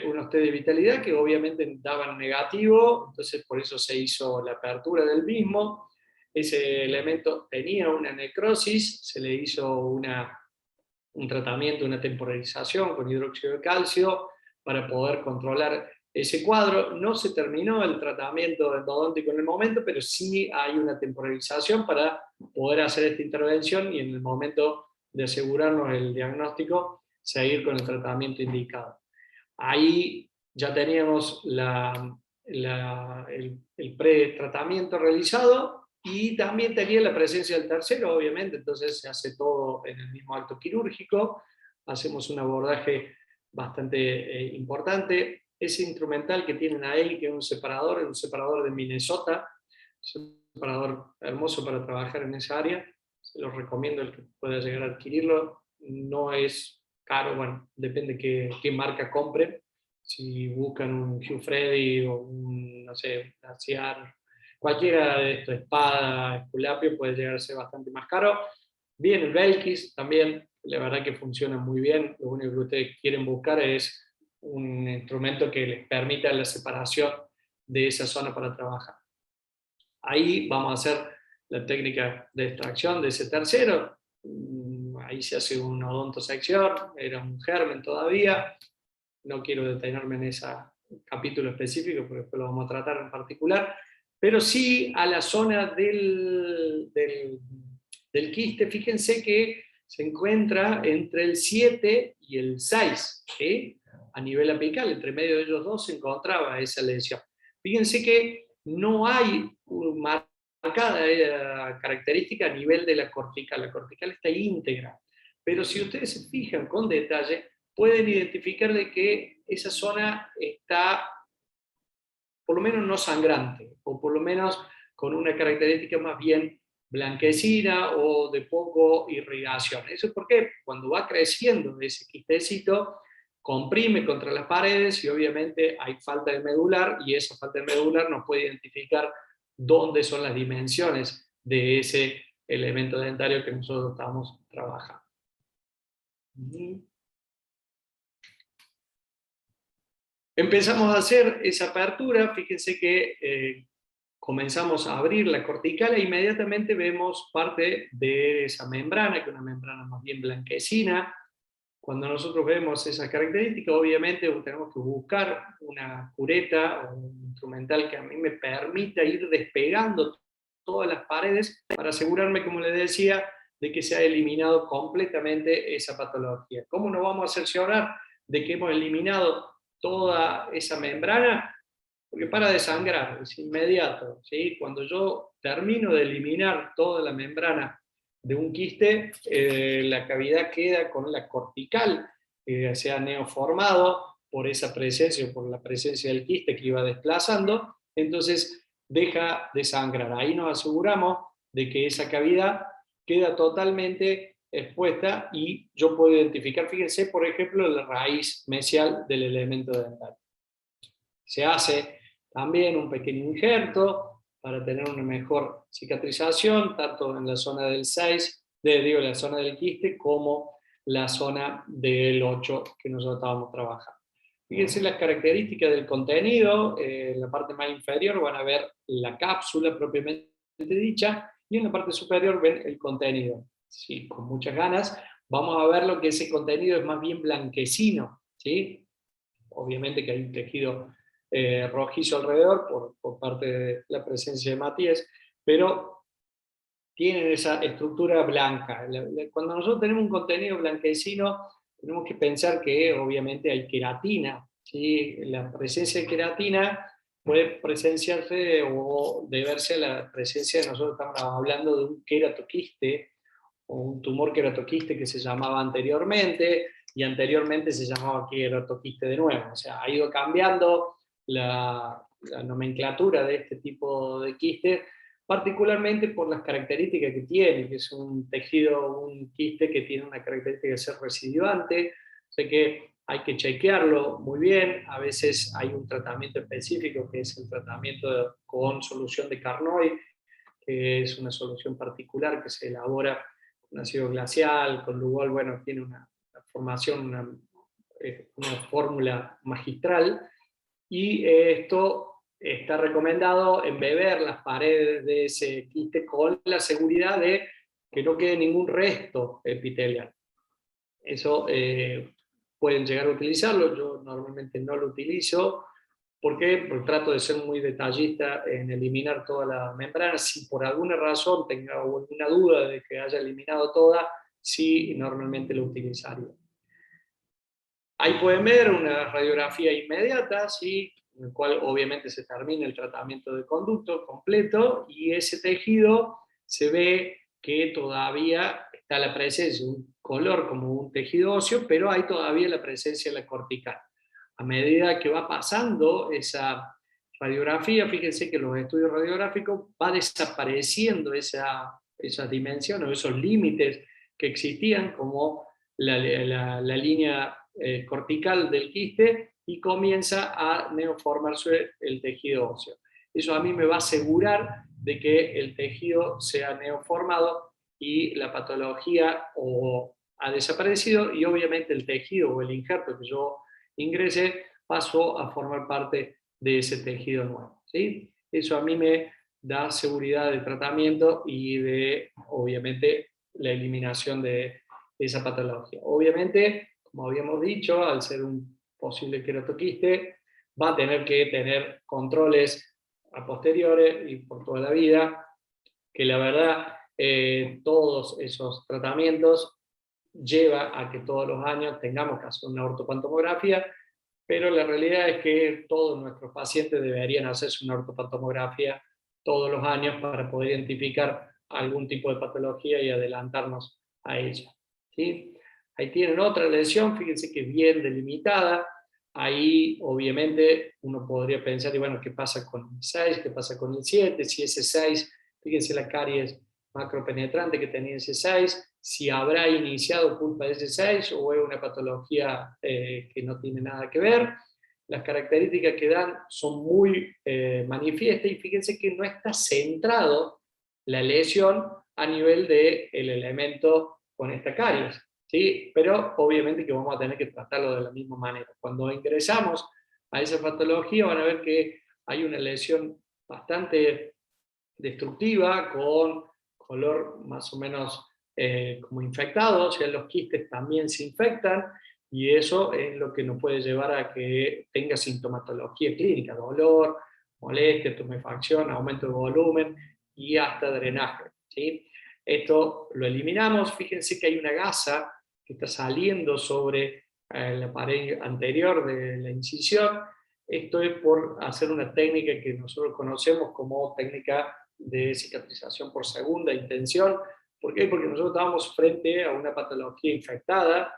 Unos test de vitalidad que obviamente daban negativo, entonces por eso se hizo la apertura del mismo. Ese elemento tenía una necrosis, se le hizo un tratamiento, una temporalización con hidróxido de calcio para poder controlar ese cuadro. No se terminó el tratamiento endodóntico en el momento, pero sí hay una temporalización para poder hacer esta intervención y en el momento de asegurarnos el diagnóstico, seguir con el tratamiento indicado. Ahí ya teníamos el pretratamiento realizado y también tenía la presencia del tercero, obviamente, entonces se hace todo en el mismo acto quirúrgico, hacemos un abordaje bastante importante. Ese instrumental que tienen ahí, que es un separador de Minnesota, es un separador hermoso para trabajar en esa área, se los recomiendo el que pueda llegar a adquirirlo, no es caro, bueno, depende qué marca compren. Si buscan un Hugh Freddy o un, no sé, Daciar, cualquiera de estos, Espada, Esculapio, puede llegar a ser bastante más caro. Bien, el Belkis también, la verdad que funciona muy bien. Lo único que ustedes quieren buscar es un instrumento que les permita la separación de esa zona para trabajar. Ahí vamos a hacer la técnica de extracción de ese tercero. Ahí se hace una odontosección, era un germen todavía. No quiero detenerme en ese capítulo específico porque después lo vamos a tratar en particular, pero sí a la zona del quiste, fíjense que se encuentra entre el 7 y el 6, ¿sí? A nivel apical, entre medio de ellos dos se encontraba esa lesión. Fíjense que no hay marcada característica a nivel de la cortical está íntegra, pero si ustedes se fijan con detalle, pueden identificar de que esa zona está por lo menos no sangrante, o por lo menos con una característica más bien blanquecina o de poco irrigación. ¿Eso es porque cuando va creciendo ese quistecito, comprime contra las paredes y obviamente hay falta de medular y esa falta de medular nos puede identificar dónde son las dimensiones de ese elemento dentario que nosotros estamos trabajando. Empezamos a hacer esa apertura, fíjense que comenzamos a abrir la cortical e inmediatamente vemos parte de esa membrana, que es una membrana más bien blanquecina. Cuando nosotros vemos esa característica, obviamente tenemos que buscar una cureta o un instrumental que a mí me permita ir despegando todas las paredes para asegurarme, como les decía, de que se ha eliminado completamente esa patología. ¿Cómo nos vamos a cerciorar de que hemos eliminado toda esa membrana? Porque para de sangrar, es inmediato, ¿sí? Cuando yo termino de eliminar toda la membrana de un quiste, la cavidad queda con la cortical, se ha neoformado por esa presencia o por la presencia del quiste que iba desplazando, entonces deja de sangrar. Ahí nos aseguramos de que esa cavidad queda totalmente expuesta y yo puedo identificar, fíjense, por ejemplo, la raíz mesial del elemento dental. Se hace también un pequeño injerto para tener una mejor cicatrización, tanto en la zona del 6, la zona del quiste, como la zona del 8 que nosotros estábamos trabajando. Fíjense las características del contenido, en la parte más inferior van a ver la cápsula propiamente dicha, y en la parte superior ven el contenido. Sí, con muchas ganas, vamos a ver lo que ese contenido es más bien blanquecino, ¿sí? Obviamente que hay un tejido rojizo alrededor por parte de la presencia de Matías, pero tienen esa estructura blanca. Cuando nosotros tenemos un contenido blanquecino, tenemos que pensar que obviamente hay queratina, ¿sí? La presencia de queratina puede presenciarse o deberse a la presencia, nosotros estamos hablando de un queratoquiste, o un tumor queratoquiste que se llamaba anteriormente, y anteriormente se llamaba queratoquiste de nuevo. O sea, ha ido cambiando la nomenclatura de este tipo de quiste, particularmente por las características que tiene, que es un tejido, un quiste que tiene una característica de ser recidivante, o sea que hay que chequearlo muy bien. A veces hay un tratamiento específico que es el tratamiento con solución de Carnoy, que es una solución particular que se elabora con ácido glacial, con Lugol. Bueno, tiene una formación, una fórmula magistral, y esto está recomendado embeber las paredes de ese quiste con la seguridad de que no quede ningún resto epitelial. Eso pueden llegar a utilizarlo, yo normalmente no lo utilizo. ¿Por qué? Porque trato de ser muy detallista en eliminar toda la membrana. Si por alguna razón tenga alguna duda de que haya eliminado toda, sí, normalmente lo utilizaría. Ahí pueden ver una radiografía inmediata, ¿sí? En el cual obviamente se termina el tratamiento de conducto completo, y ese tejido se ve que todavía está la presencia de un color como un tejido óseo, pero hay todavía la presencia de la cortical. A medida que va pasando esa radiografía, fíjense que en los estudios radiográficos va desapareciendo esas dimensiones o esos límites que existían, como la línea cortical del quiste, y comienza a neoformarse el tejido óseo. Eso a mí me va a asegurar de que el tejido se ha neoformado y la patología ha desaparecido, y obviamente el tejido o el injerto que yo ingrese pasó a formar parte de ese tejido nuevo, ¿sí? Eso a mí me da seguridad de tratamiento y de, obviamente, la eliminación de esa patología. Obviamente, como habíamos dicho, al ser un posible queratoquiste, va a tener que tener controles a posteriores y por toda la vida, que la verdad todos esos tratamientos lleva a que todos los años tengamos que hacer una ortopantomografía, pero la realidad es que todos nuestros pacientes deberían hacerse una ortopantomografía todos los años para poder identificar algún tipo de patología y adelantarnos a ella, ¿sí? Ahí tienen otra lesión, fíjense que es bien delimitada. Ahí obviamente uno podría pensar, y bueno, ¿qué pasa con el 6? ¿Qué pasa con el 7? Si ese 6, fíjense la caries macropenetrante que tenía ese 6, si habrá iniciado culpa de ese 6 o es una patología que no tiene nada que ver. Las características que dan son muy manifiestas, y fíjense que no está centrado la lesión a nivel del elemento con esta caries, ¿sí? Pero obviamente que vamos a tener que tratarlo de la misma manera. Cuando ingresamos a esa patología van a ver que hay una lesión bastante destructiva, con color más o menos como infectado, o sea, los quistes también se infectan, y eso es lo que nos puede llevar a que tenga sintomatología clínica, dolor, molestia, tumefacción, aumento de volumen y hasta drenaje, ¿sí? Esto lo eliminamos. Fíjense que hay una gasa que está saliendo sobre la pared anterior de la incisión. Esto es por hacer una técnica que nosotros conocemos como técnica de cicatrización por segunda intención. ¿Por qué? Porque nosotros estamos frente a una patología infectada,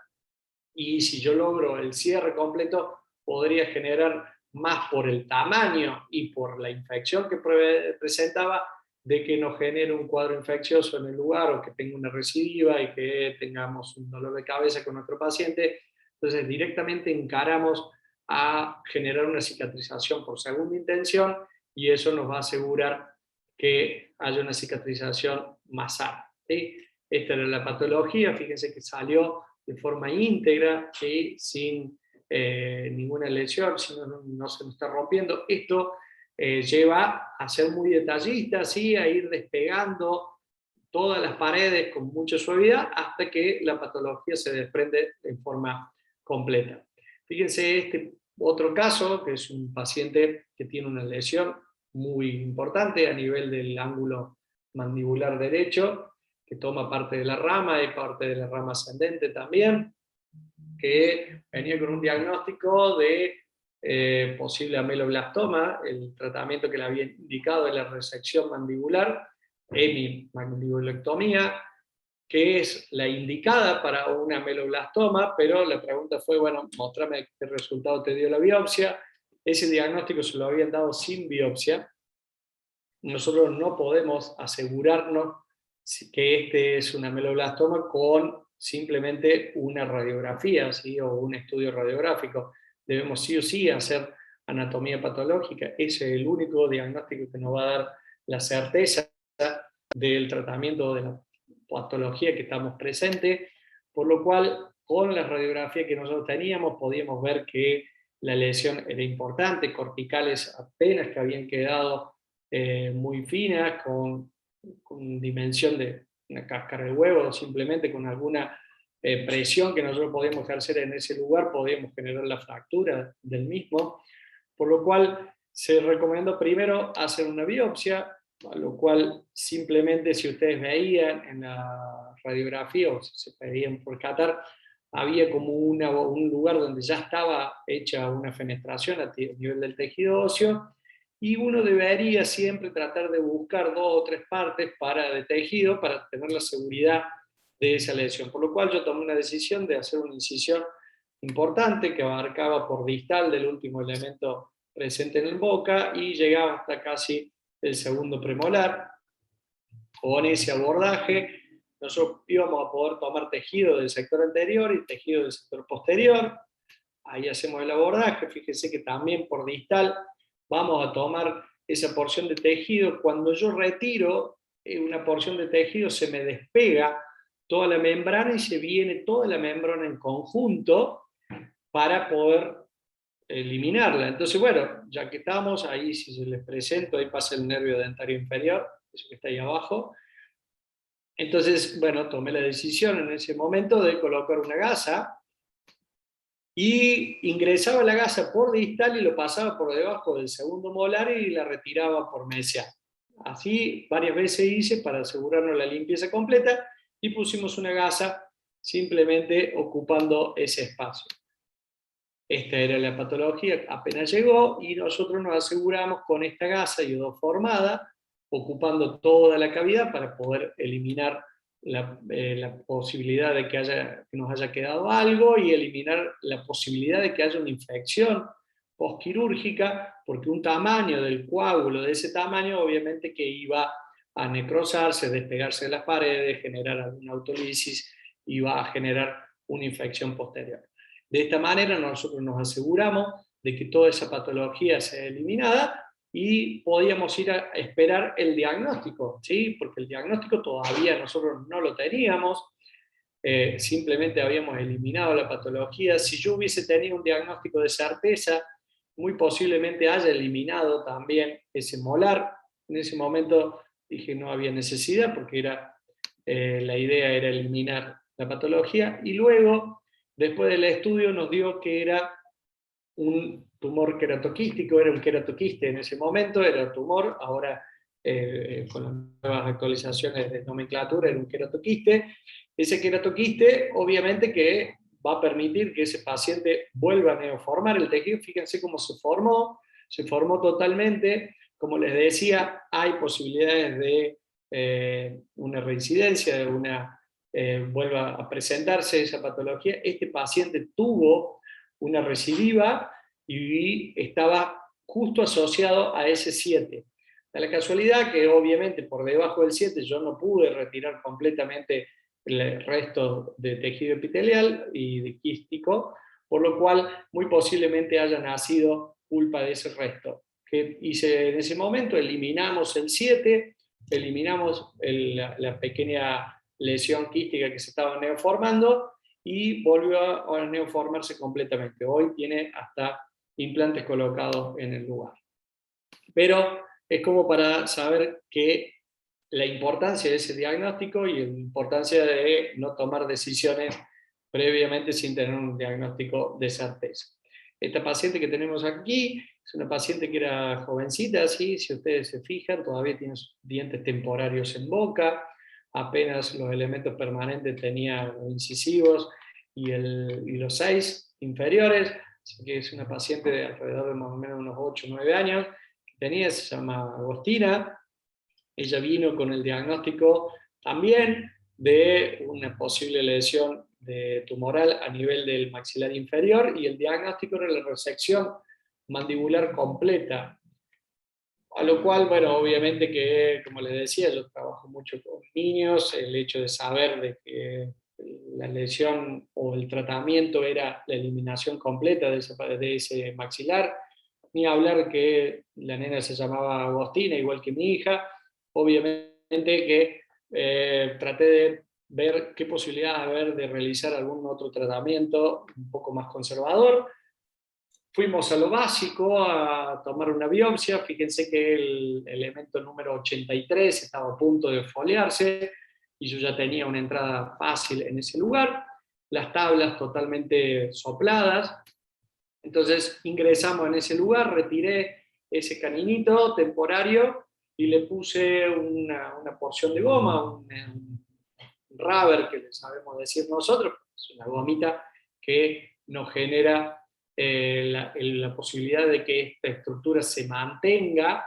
y si yo logro el cierre completo, podría generar, más por el tamaño y por la infección que presentaba, de que nos genere un cuadro infeccioso en el lugar, o que tenga una recidiva y que tengamos un dolor de cabeza con nuestro paciente. Entonces directamente encaramos a generar una cicatrización por segunda intención, y eso nos va a asegurar que haya una cicatrización más sana, ¿sí? Esta era la patología, fíjense que salió de forma íntegra, ¿sí? Sin ninguna lesión, si no se nos está rompiendo. Esto lleva a ser muy detallista, ¿sí? A ir despegando todas las paredes con mucha suavidad hasta que la patología se desprende en forma completa. Fíjense este otro caso, que es un paciente que tiene una lesión muy importante a nivel del ángulo mandibular derecho, que toma parte de la rama y parte de la rama ascendente también, que venía con un diagnóstico de posible ameloblastoma. El tratamiento que le había indicado es la resección mandibular, hemimandibulectomía, que es la indicada para una ameloblastoma, pero la pregunta fue, bueno, mostrame qué resultado te dio la biopsia. Ese diagnóstico se lo habían dado sin biopsia. Nosotros no podemos asegurarnos que este es un ameloblastoma con simplemente una radiografía, ¿sí? O un estudio radiográfico. Debemos sí o sí hacer anatomía patológica. Ese es el único diagnóstico que nos va a dar la certeza del tratamiento de la patología que estamos presentes, por lo cual con la radiografía que nosotros teníamos podíamos ver que la lesión era importante, corticales apenas que habían quedado muy finas, con dimensión de una cáscara de huevo, simplemente con alguna presión que nosotros podíamos ejercer en ese lugar, podíamos generar la fractura del mismo, por lo cual se recomendó primero hacer una biopsia, a lo cual simplemente si ustedes veían en la radiografía o si se pedían por catar, había como un lugar donde ya estaba hecha una fenestración a nivel del tejido óseo, y uno debería siempre tratar de buscar 2 o 3 partes de tejido para tener la seguridad de esa lesión. Por lo cual yo tomé una decisión de hacer una incisión importante que abarcaba por distal del último elemento presente en el boca y llegaba hasta casi el segundo premolar. Con ese abordaje nosotros íbamos a poder tomar tejido del sector anterior y tejido del sector posterior. Ahí hacemos el abordaje. Fíjense que también por distal vamos a tomar esa porción de tejido. Cuando yo retiro una porción de tejido se me despega toda la membrana y se viene toda la membrana en conjunto para poder eliminarla. Entonces, bueno, ya que estamos ahí, si se les presento, ahí pasa el nervio dentario inferior, eso que está ahí abajo. Entonces, bueno, tomé la decisión en ese momento de colocar una gasa y ingresaba la gasa por distal y lo pasaba por debajo del segundo molar y la retiraba por mesial. Así varias veces hice para asegurarnos la limpieza completa y pusimos una gasa simplemente ocupando ese espacio. Esta era la patología, apenas llegó y nosotros nos aseguramos con esta gasa iodoformada, ocupando toda la cavidad para poder eliminar la posibilidad de que nos haya quedado algo y eliminar la posibilidad de que haya una infección postquirúrgica, porque un tamaño del coágulo de ese tamaño obviamente que iba a necrosarse, despegarse de las paredes, generar alguna autolisis, iba a generar una infección posterior. De esta manera nosotros nos aseguramos de que toda esa patología sea eliminada y podíamos ir a esperar el diagnóstico, ¿sí? Porque el diagnóstico todavía nosotros no lo teníamos, simplemente habíamos eliminado la patología. Si yo hubiese tenido un diagnóstico de certeza, muy posiblemente haya eliminado también ese molar. En ese momento dije no había necesidad porque la idea era eliminar la patología, y luego después del estudio nos dio que era un tumor queratoquístico, era un queratoquiste en ese momento, era tumor, ahora con las nuevas actualizaciones de nomenclatura era un queratoquiste. Ese queratoquiste obviamente que va a permitir que ese paciente vuelva a neoformar el tejido. Fíjense cómo se formó totalmente. Como les decía, hay posibilidades de una reincidencia, de vuelva a presentarse esa patología. Este paciente tuvo una recidiva y estaba justo asociado a ese 7. Da la casualidad que obviamente por debajo del 7 yo no pude retirar completamente el resto de tejido epitelial y de quístico, por lo cual muy posiblemente haya nacido culpa de ese resto. Que hice en ese momento, eliminamos el 7, eliminamos la pequeña lesión quística que se estaba neoformando y volvió a neoformarse completamente. Hoy tiene hasta implantes colocados en el lugar. Pero es como para saber que la importancia de ese diagnóstico y la importancia de no tomar decisiones previamente sin tener un diagnóstico de certeza. Esta paciente que tenemos aquí es una paciente que era jovencita, ¿sí? Si ustedes se fijan, todavía tiene sus dientes temporarios en boca, apenas los elementos permanentes tenía los incisivos y los 6 inferiores, así que es una paciente de alrededor de más o menos unos 8 o 9 años, que tenía, se llama Agostina. Ella vino con el diagnóstico también de una posible lesión tumoral a nivel del maxilar inferior, y el diagnóstico era la resección mandibular completa. A lo cual, bueno, obviamente que, como les decía, yo trabajo mucho con niños, el hecho de saber de que la lesión o el tratamiento era la eliminación completa de ese maxilar, ni hablar que la nena se llamaba Agostina, igual que mi hija, obviamente que traté de ver qué posibilidad haber de realizar algún otro tratamiento un poco más conservador. Fuimos a lo básico, a tomar una biopsia. Fíjense que el elemento número 83 estaba a punto de foliarse y yo ya tenía una entrada fácil en ese lugar, las tablas totalmente sopladas. Entonces ingresamos en ese lugar, retiré ese caninito temporario y le puse una porción de goma, un rubber, que le sabemos decir nosotros, es una gomita que nos genera la posibilidad de que esta estructura se mantenga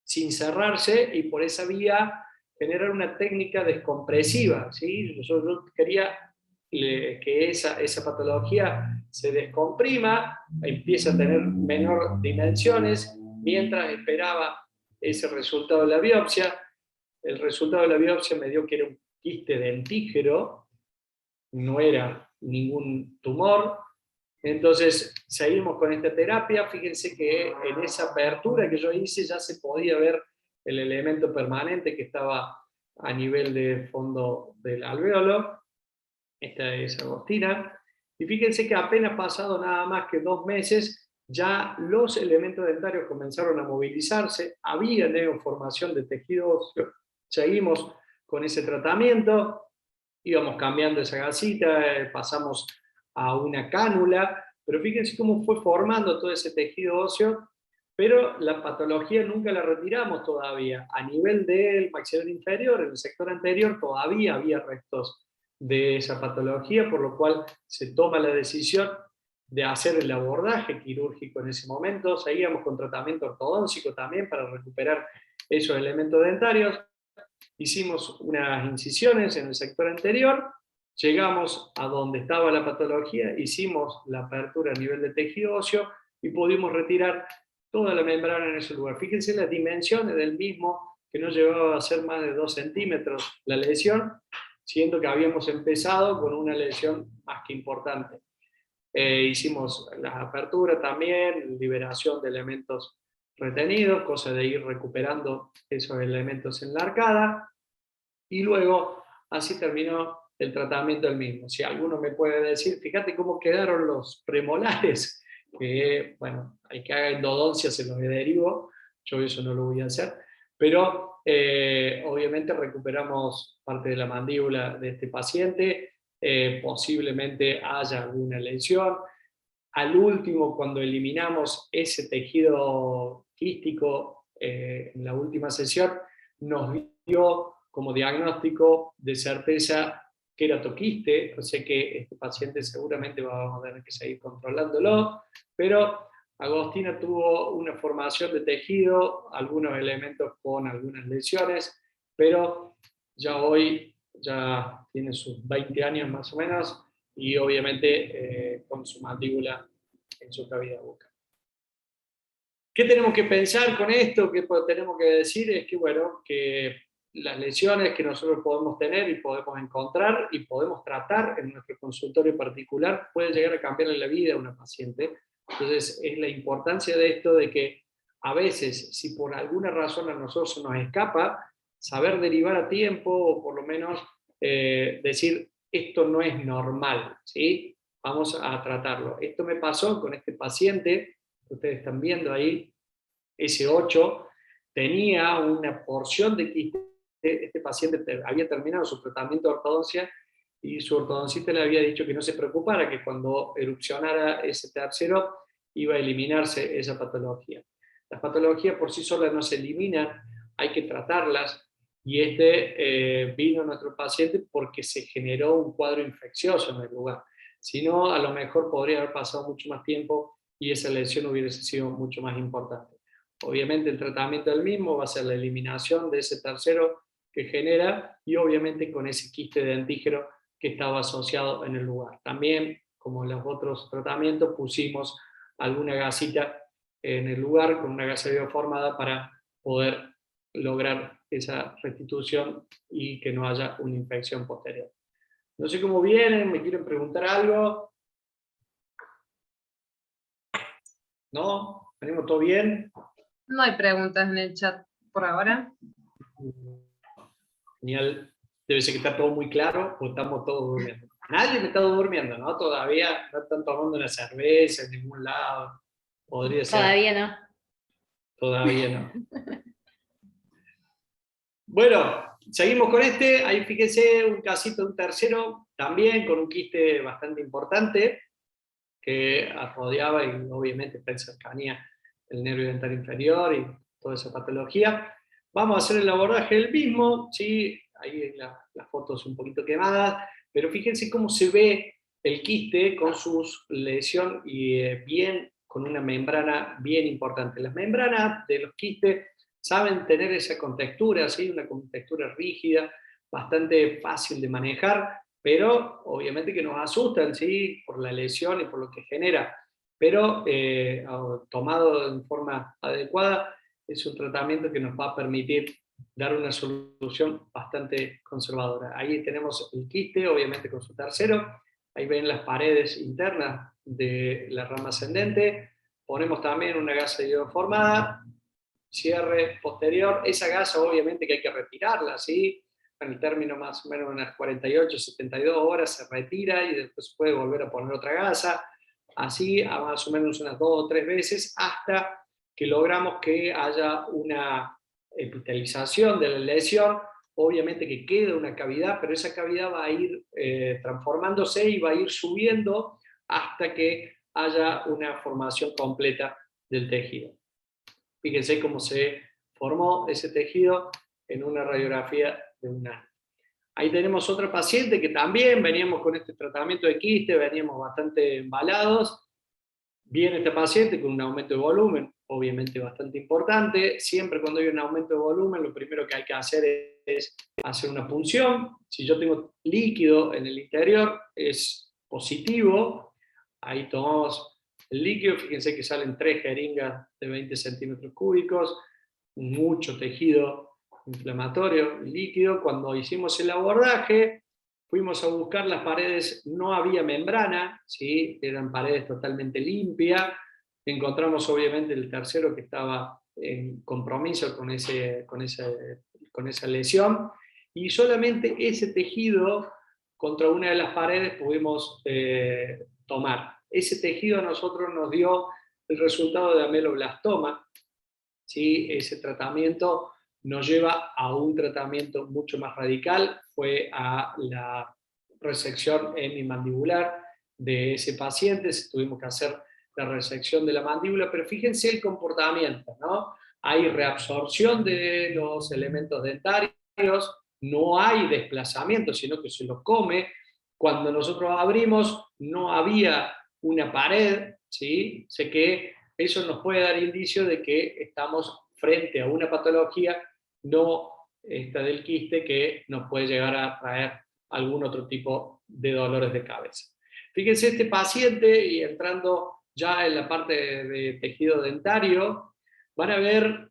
sin cerrarse y por esa vía generar una técnica descompresiva, ¿sí? Yo quería que esa patología se descomprima, empieza a tener menor dimensiones, mientras esperaba ese resultado de la biopsia. El resultado de la biopsia me dio que era un quiste dentígero, no era ningún tumor. Entonces seguimos con esta terapia. Fíjense que en esa apertura que yo hice ya se podía ver el elemento permanente que estaba a nivel de fondo del alvéolo. Esta es Agostina. Y fíjense que apenas pasado nada más que 2 meses, ya los elementos dentarios comenzaron a movilizarse, había neoformación de tejido óseo. Seguimos con ese tratamiento, íbamos cambiando esa gasita, pasamos a una cánula, pero fíjense cómo fue formando todo ese tejido óseo, pero la patología nunca la retiramos todavía. A nivel del maxilar inferior, en el sector anterior, todavía había restos de esa patología, por lo cual se toma la decisión de hacer el abordaje quirúrgico en ese momento. Seguíamos con tratamiento ortodóntico también para recuperar esos elementos dentarios. Hicimos unas incisiones en el sector anterior, llegamos a donde estaba la patología, hicimos la apertura a nivel de tejido óseo y pudimos retirar toda la membrana en ese lugar. Fíjense las dimensiones del mismo, que no llegaba a ser más de 2 centímetros la lesión, siendo que habíamos empezado con una lesión más que importante. Hicimos las aperturas también, liberación de elementos retenidos, cosa de ir recuperando esos elementos en la arcada, y luego así terminó el tratamiento del mismo. Si alguno me puede decir, fíjate cómo quedaron los premolares, que bueno, al que haga endodoncia se los derivo, yo eso no lo voy a hacer, pero obviamente recuperamos parte de la mandíbula de este paciente, posiblemente haya alguna lesión. Al último, cuando eliminamos ese tejido quístico en la última sesión, nos dio como diagnóstico de certeza queratoquiste, o sea que este paciente seguramente vamos a tener que seguir controlándolo, pero Agostina tuvo una formación de tejido, algunos elementos con algunas lesiones, pero ya hoy ya tiene sus 20 años más o menos, y obviamente con su mandíbula en su cavidad bucal. ¿Qué tenemos que pensar con esto? ¿Qué tenemos que decir? Es que, bueno, que las lesiones que nosotros podemos tener y podemos encontrar y podemos tratar en nuestro consultorio particular pueden llegar a cambiarle la vida a una paciente. Entonces, es la importancia de esto, de que a veces, si por alguna razón a nosotros se nos escapa, saber derivar a tiempo, o por lo menos decir, esto no es normal, ¿sí? Vamos a tratarlo. Esto me pasó con este paciente que ustedes están viendo ahí, S8, tenía una porción de quiste. Este paciente había terminado su tratamiento de ortodoncia y su ortodoncista le había dicho que no se preocupara, que cuando erupcionara ese tercero iba a eliminarse esa patología. Las patologías por sí solas no se eliminan, hay que tratarlas, y vino nuestro paciente porque se generó un cuadro infeccioso en el lugar. Si no, a lo mejor podría haber pasado mucho más tiempo y esa lesión hubiese sido mucho más importante. Obviamente el tratamiento del mismo va a ser la eliminación de ese tercero que genera, y obviamente con ese quiste dentígeno que estaba asociado en el lugar. También, como en los otros tratamientos, pusimos alguna gasita en el lugar con una gasa bioformada para poder lograr esa restitución y que no haya una infección posterior. No sé cómo vienen, me quieren preguntar algo. ¿No? ¿Venimos todo bien? No hay preguntas en el chat por ahora. Genial. Debe ser que está todo muy claro o estamos todos durmiendo. Nadie me está durmiendo, ¿no? Todavía no están tomando una cerveza en ningún lado. Podría ser. Todavía no. Todavía no. Bueno, seguimos con este. Ahí fíjense un casito de un tercero, también con un quiste bastante importante, que rodeaba y obviamente está en cercanía el nervio dental inferior y toda esa patología. Vamos a hacer el abordaje del mismo, ¿sí? Ahí las fotos un poquito quemadas, pero fíjense cómo se ve el quiste con su lesión y bien, con una membrana bien importante. Las membranas de los quistes saben tener esa contextura, ¿sí? Una contextura rígida, bastante fácil de manejar, pero obviamente que nos asustan, ¿sí? Por la lesión y por lo que genera. Pero tomado en forma adecuada, es un tratamiento que nos va a permitir dar una solución bastante conservadora. Ahí tenemos el quiste, obviamente con su tercero. Ahí ven las paredes internas de la rama ascendente. Ponemos también una gasa iodoformada, cierre posterior. Esa gasa obviamente que hay que retirarla, ¿sí? En el término más o menos unas 48, 72 horas se retira y después puede volver a poner otra gasa. Así a más o menos unas 2 o 3 veces hasta que logramos que haya una epitelización de la lesión. Obviamente que queda una cavidad, pero esa cavidad va a ir transformándose y va a ir subiendo hasta que haya una formación completa del tejido. Fíjense cómo se formó ese tejido en una radiografía de un año. Ahí tenemos otra paciente que también veníamos con este tratamiento de quiste, veníamos bastante embalados. Viene esta paciente con un aumento de volumen, obviamente bastante importante. Siempre cuando hay un aumento de volumen, lo primero que hay que hacer es hacer una punción. Si yo tengo líquido en el interior, es positivo. Ahí tomamos el líquido, fíjense que salen 3 jeringas de 20 centímetros cúbicos, mucho tejido inflamatorio líquido. Cuando hicimos el abordaje, fuimos a buscar las paredes, no había membrana, ¿sí? Eran paredes totalmente limpias. Encontramos obviamente el tercero que estaba en compromiso con esa lesión, y solamente ese tejido contra una de las paredes pudimos tomar. Ese tejido a nosotros nos dio el resultado de ameloblastoma, ¿sí? Ese tratamiento nos lleva a un tratamiento mucho más radical, fue a la resección hemimandibular de ese paciente. Tuvimos que hacer la resección de la mandíbula, pero fíjense el comportamiento, ¿no? Hay reabsorción de los elementos dentarios, no hay desplazamiento, sino que se los come. Cuando nosotros abrimos, no había una pared, ¿sí? Sé que eso nos puede dar indicio de que estamos frente a una patología, no esta del quiste, que nos puede llegar a traer algún otro tipo de dolores de cabeza. Fíjense este paciente, y entrando ya en la parte de tejido dentario, van a ver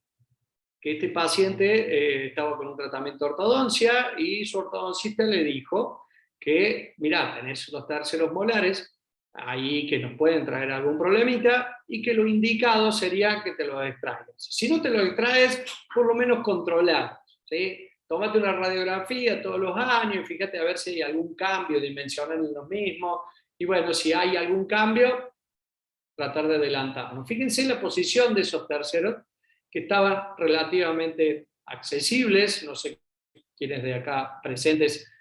que este paciente estaba con un tratamiento de ortodoncia y su ortodoncista le dijo que, mirá, tenés unos terceros molares ahí que nos pueden traer algún problemita y que lo indicado sería que te lo extraigas. Si no te lo extraes, por lo menos controlarlos, ¿sí? Tómate una radiografía todos los años, fíjate a ver si hay algún cambio dimensional en los mismos, y bueno, si hay algún cambio, tratar de adelantarnos. Fíjense la posición de esos terceros, que estaban relativamente accesibles. No sé quiénes de acá presentes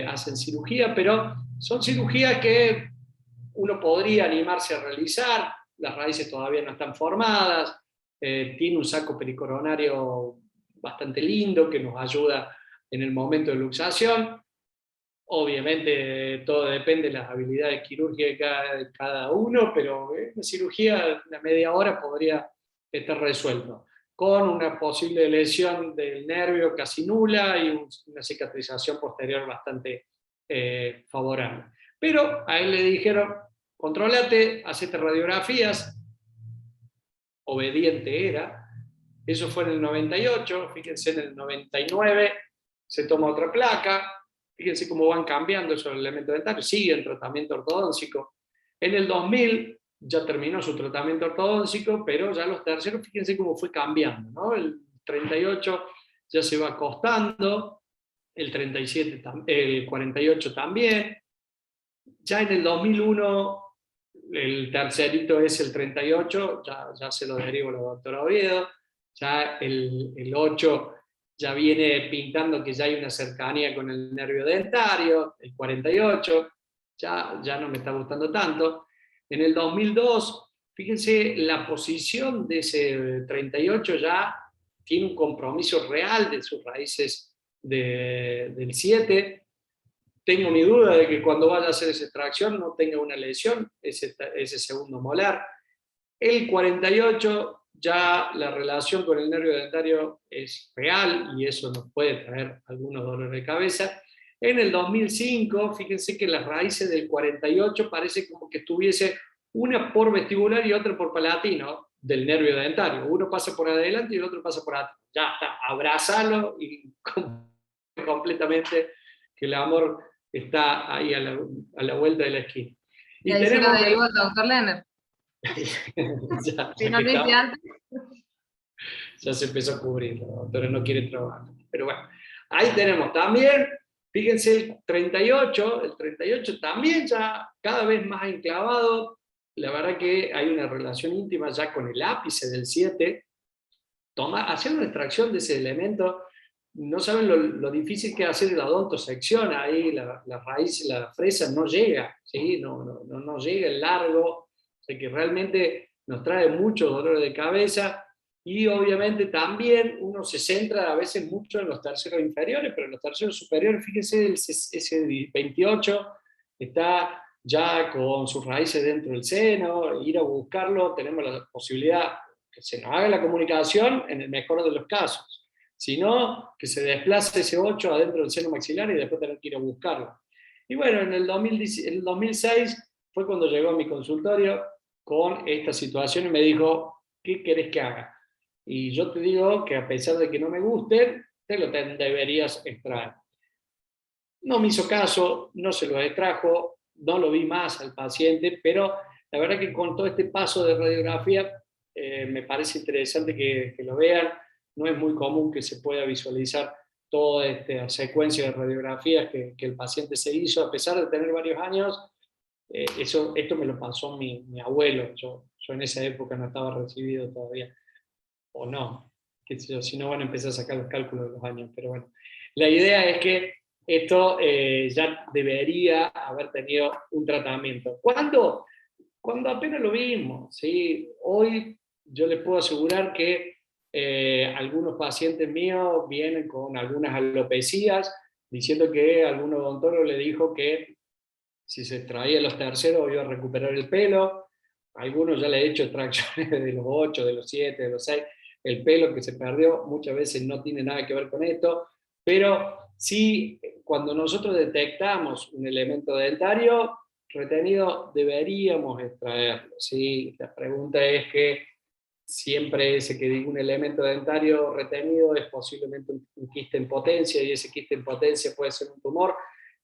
hacen cirugía, pero son cirugías que uno podría animarse a realizar. las raíces todavía no están formadas, tiene un saco pericoronario bastante lindo que nos ayuda en el momento de luxación. Obviamente todo depende de las habilidades quirúrgicas de cada uno, pero una cirugía de media hora podría estar resuelto, con una posible lesión del nervio casi nula y una cicatrización posterior bastante favorable. Pero a él le dijeron, contrólate, hacete radiografías, obediente era. Eso fue en el 98, fíjense, en el 99 se toma otra placa, fíjense cómo van cambiando esos elementos dentarios, sigue el tratamiento ortodóntico. En el 2000 ya terminó su tratamiento ortodóntico, pero ya los terceros, fíjense cómo fue cambiando, ¿no? El 38 ya se va acostando, el 37, el 48 también. Ya en el 2001, el tercerito es el 38, ya se lo derivo a la doctora Oviedo. Ya el 8 ya viene pintando que ya hay una cercanía con el nervio dentario, el 48, ya no me está gustando tanto. En el 2002, fíjense, la posición de ese 38 ya tiene un compromiso real de sus raíces del 7. Tengo mi duda de que cuando vaya a hacer esa extracción no tenga una lesión, ese segundo molar. El 48 ya la relación con el nervio dentario es real y eso nos puede traer algunos dolores de cabeza. En el 2005, fíjense que las raíces del 48 parece como que estuviese una por vestibular y otra por palatino del nervio dentario. Uno pasa por adelante y el otro pasa por atrás. Ya está, abrazalo y completamente que el amor está ahí a la vuelta de la esquina. Y ahí se lo derivó al doctor Lenner. Ya se empezó a cubrir, la doctora no quiere trabajar. Pero bueno, ahí tenemos también, fíjense el 38 también ya cada vez más enclavado. La verdad que hay una relación íntima ya con el ápice del 7. Hacer una extracción de ese elemento, no saben lo difícil que es hacer la odontosección ahí, la raíz, la fresa no llega, ¿sí? no llega el largo, o sea que realmente nos trae mucho dolor de cabeza. Y obviamente también uno se centra a veces mucho en los terceros inferiores, pero en los terceros superiores, fíjense, ese 28 está ya con sus raíces dentro del seno, ir a buscarlo, tenemos la posibilidad que se nos haga la comunicación en el mejor de los casos, sino que se desplace ese 8 adentro del seno maxilar y después tener que ir a buscarlo. Y bueno, en el 2006 fue cuando llegó a mi consultorio con esta situación y me dijo, ¿qué querés que haga? Y yo te digo que a pesar de que no me guste, te lo deberías extraer. No me hizo caso, no se lo extrajo, no lo vi más al paciente, pero la verdad que con todo este paso de radiografía me parece interesante que lo vean. No es muy común que se pueda visualizar toda esta secuencia de radiografías que el paciente se hizo, a pesar de tener varios años. Esto me lo pasó mi abuelo, yo en esa época no estaba recibido todavía. O no, qué sé yo, si no van a empezar a sacar los cálculos de los años, pero bueno. La idea es que esto ya debería haber tenido un tratamiento. ¿Cuándo? Cuando apenas lo vimos, ¿sí? Hoy yo les puedo asegurar que algunos pacientes míos vienen con algunas alopecias, diciendo que algún odontólogo le dijo que si se extraía los terceros iba a recuperar el pelo. Algunos ya le he hecho extracciones de los 8, de los 7, de los 6. El pelo que se perdió muchas veces no tiene nada que ver con esto, pero sí, cuando nosotros detectamos un elemento dentario retenido, deberíamos extraerlo, ¿sí? La pregunta es que siempre ese que diga un elemento dentario retenido es posiblemente un quiste en potencia, y ese quiste en potencia puede ser un tumor.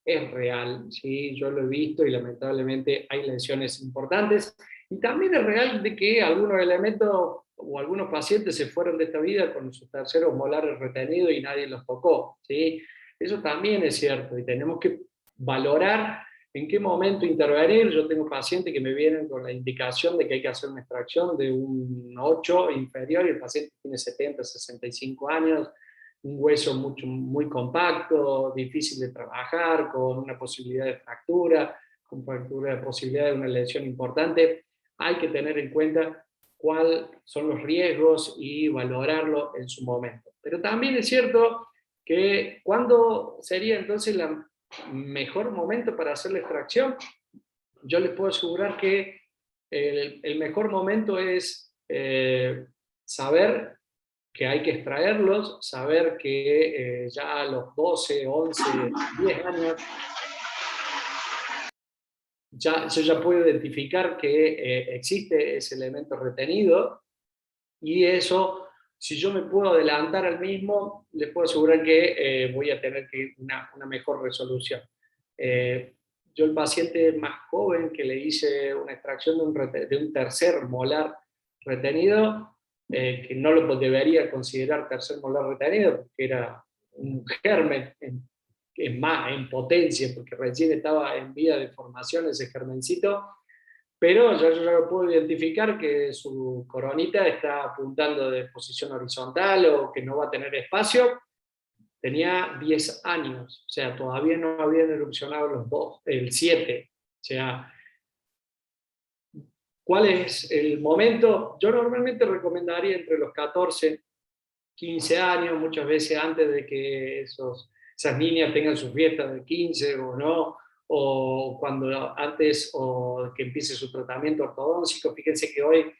Es real, ¿sí? Yo lo he visto y lamentablemente hay lesiones importantes. Y también es real de que algunos elementos o algunos pacientes se fueron de esta vida con sus terceros molares retenidos y nadie los tocó, ¿sí? Eso también es cierto y tenemos que valorar en qué momento intervenir. Yo tengo pacientes que me vienen con la indicación de que hay que hacer una extracción de un 8 inferior y el paciente tiene 70, 65 años, un hueso muy compacto, difícil de trabajar, con una posibilidad de fractura, con posibilidad de una lesión importante. hay que tener en cuenta cuáles son los riesgos y valorarlo en su momento. Pero también es cierto que ¿cuándo sería entonces el mejor momento para hacer la extracción? Yo les puedo asegurar que el mejor momento es saber que hay que extraerlos, saber que ya a los 12, 11, 10 años yo ya puedo identificar que existe ese elemento retenido, y eso, si yo me puedo adelantar al mismo, les puedo asegurar que voy a tener una mejor resolución. Yo el paciente más joven que le hice una extracción de un tercer molar retenido, que no lo debería considerar tercer molar retenido, porque era un germen en potencia, porque recién estaba en vía de formación ese germencito, pero yo ya lo puedo identificar que su coronita está apuntando de posición horizontal o que no va a tener espacio. Tenía 10 años, o sea, todavía no habían erupcionado los dos, el 7. O sea, ¿cuál es el momento? Yo normalmente recomendaría entre los 14, 15 años, muchas veces antes de que esas niñas tengan sus fiestas de 15 o no, o cuando antes o que empiece su tratamiento ortodóntico. Fíjense que hoy,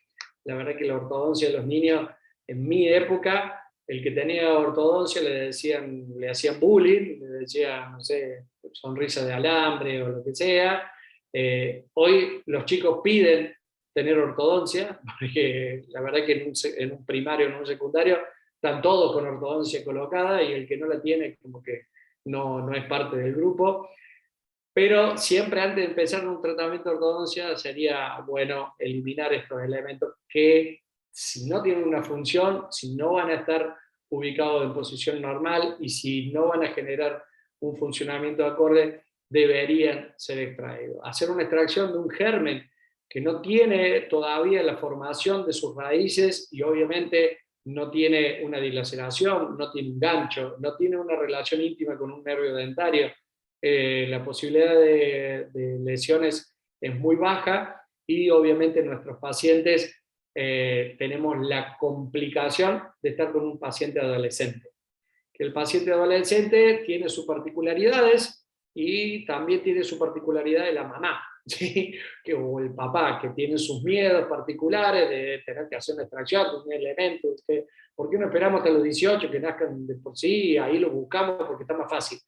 la verdad que la ortodoncia de los niños, en mi época, el que tenía ortodoncia le hacían bullying, le decían, no sé, sonrisa de alambre o lo que sea. Hoy los chicos piden tener ortodoncia, porque la verdad que en un primario, en un secundario, están todos con ortodoncia colocada, y el que no la tiene como que no es parte del grupo. Pero siempre antes de empezar un tratamiento de ortodoncia sería bueno eliminar estos elementos que, si no tienen una función, si no van a estar ubicados en posición normal y si no van a generar un funcionamiento acorde, deberían ser extraídos. Hacer una extracción de un germen que no tiene todavía la formación de sus raíces y obviamente no tiene una dilaceración, no tiene un gancho, no tiene una relación íntima con un nervio dentario, la posibilidad de lesiones es muy baja, y obviamente nuestros pacientes tenemos la complicación de estar con un paciente adolescente. Que el paciente adolescente tiene sus particularidades y también tiene su particularidad de la mamá, ¿sí? O el papá, que tiene sus miedos particulares de tener que hacer una extracción de un elemento. ¿Por qué no esperamos hasta los 18 que nazcan de por sí? Ahí lo buscamos porque está más fácil.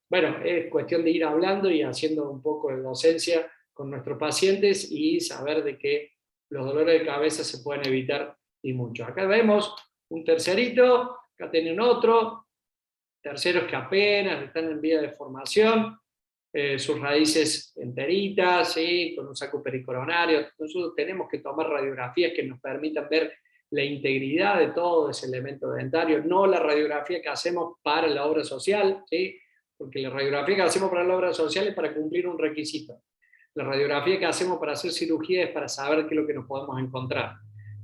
Bueno, es cuestión de ir hablando y haciendo un poco de docencia con nuestros pacientes y saber de que los dolores de cabeza se pueden evitar y mucho. Acá vemos un tercerito, acá tienen otro, terceros que apenas están en vía de formación, sus raíces enteritas, ¿sí? Con un saco pericoronario. Nosotros tenemos que tomar radiografías que nos permitan ver la integridad de todo ese elemento dentario, no la radiografía que hacemos para la obra social, ¿sí? Porque la radiografía que hacemos para la obra social es para cumplir un requisito. La radiografía que hacemos para hacer cirugía es para saber qué es lo que nos podemos encontrar.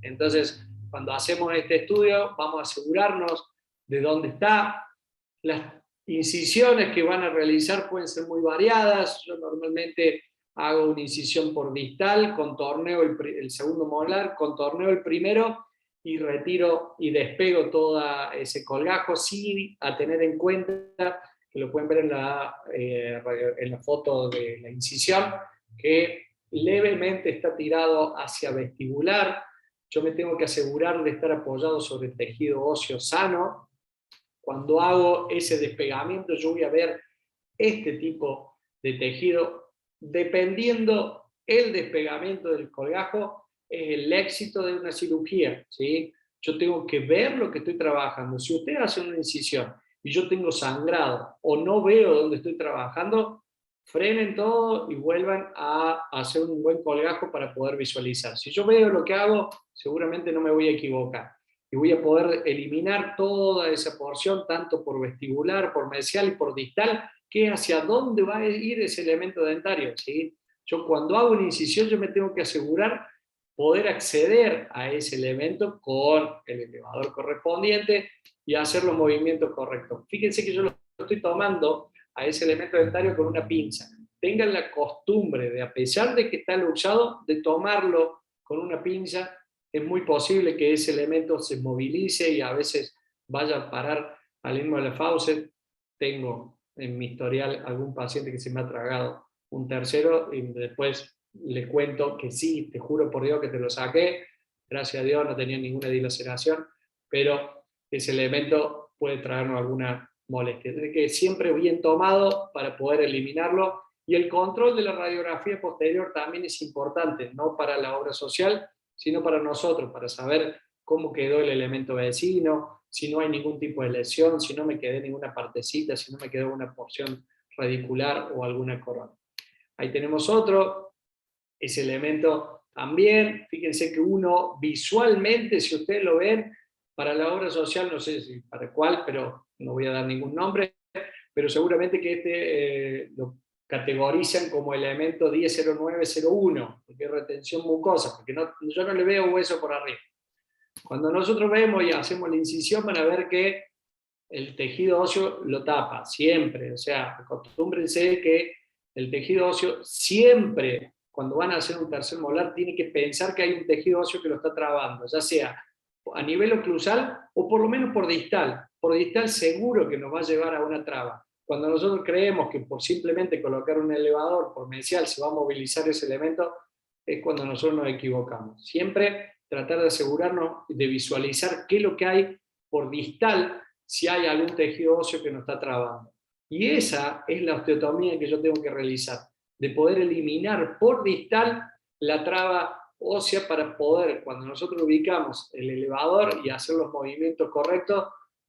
Entonces, cuando hacemos este estudio, vamos a asegurarnos de dónde está. Las incisiones que van a realizar pueden ser muy variadas. Yo normalmente hago una incisión por distal, contorneo el segundo molar, contorneo el primero y retiro y despego todo ese colgajo, sí, a tener en cuenta, que lo pueden ver en la foto de la incisión, que levemente está tirado hacia vestibular. Yo me tengo que asegurar de estar apoyado sobre el tejido óseo sano. Cuando hago ese despegamiento, yo voy a ver este tipo de tejido. Dependiendo el despegamiento del colgajo, el éxito de una cirugía, ¿sí? Yo tengo que ver lo que estoy trabajando. Si usted hace una incisión y yo tengo sangrado o no veo dónde estoy trabajando, frenen todo y vuelvan a hacer un buen colgajo para poder visualizar. Si yo veo lo que hago, seguramente no me voy a equivocar y voy a poder eliminar toda esa porción, tanto por vestibular, por mesial y por distal, que hacia dónde va a ir ese elemento dentario, ¿sí? Yo cuando hago una incisión, yo me tengo que asegurar poder acceder a ese elemento con el elevador correspondiente y hacer los movimientos correctos. Fíjense que yo lo estoy tomando a ese elemento dentario con una pinza. Tengan la costumbre de, a pesar de que está luxado, de tomarlo con una pinza, es muy posible que ese elemento se movilice y a veces vaya a parar al mismo de la faucet. Tengo en mi historial algún paciente que se me ha tragado un tercero y después le cuento que sí, te juro por Dios que te lo saqué, gracias a Dios no tenía ninguna dilaceración, pero ese elemento puede traernos alguna molestia. Tiene que siempre bien tomado para poder eliminarlo, y el control de la radiografía posterior también es importante, no para la obra social, sino para nosotros, para saber cómo quedó el elemento vecino, si no hay ningún tipo de lesión, si no me quedé ninguna partecita, si no me quedó una porción radicular o alguna corona. Ahí tenemos otro, ese elemento también, fíjense que uno visualmente, si ustedes lo ven, para la obra social, no sé si para cuál, pero no voy a dar ningún nombre, pero seguramente que lo categorizan como elemento 100901, porque es retención mucosa, porque yo no le veo hueso por arriba. Cuando nosotros vemos y hacemos la incisión, van a ver que el tejido óseo lo tapa, siempre. O sea, acostúmbrense que el tejido óseo siempre, cuando van a hacer un tercer molar, tiene que pensar que hay un tejido óseo que lo está trabando, ya sea a nivel oclusal o por lo menos por distal. Por distal seguro que nos va a llevar a una traba. Cuando nosotros creemos que por simplemente colocar un elevador por mesial se va a movilizar ese elemento, es cuando nosotros nos equivocamos. Siempre tratar de asegurarnos de visualizar qué es lo que hay por distal, si hay algún tejido óseo que nos está trabando. Y esa es la osteotomía que yo tengo que realizar, de poder eliminar por distal la traba ósea para poder, cuando nosotros ubicamos el elevador y hacer los movimientos correctos,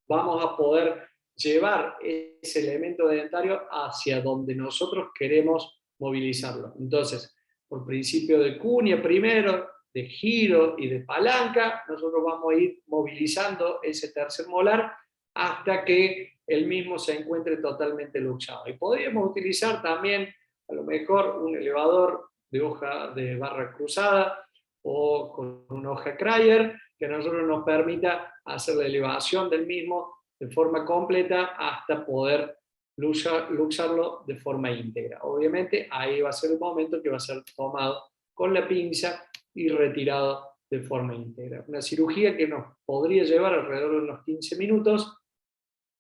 vamos a poder llevar ese elemento dentario hacia donde nosotros queremos movilizarlo. Entonces, por principio de cuña primero, de giro y de palanca, nosotros vamos a ir movilizando ese tercer molar hasta que el mismo se encuentre totalmente luxado. Y podríamos utilizar también, a lo mejor, un elevador de hoja de barra cruzada o con una hoja Crayer, que a nosotros nos permita hacer la elevación del mismo de forma completa hasta poder luxarlo de forma íntegra. Obviamente, ahí va a ser el momento que va a ser tomado con la pinza y retirado de forma íntegra. Una cirugía que nos podría llevar alrededor de unos 15 minutos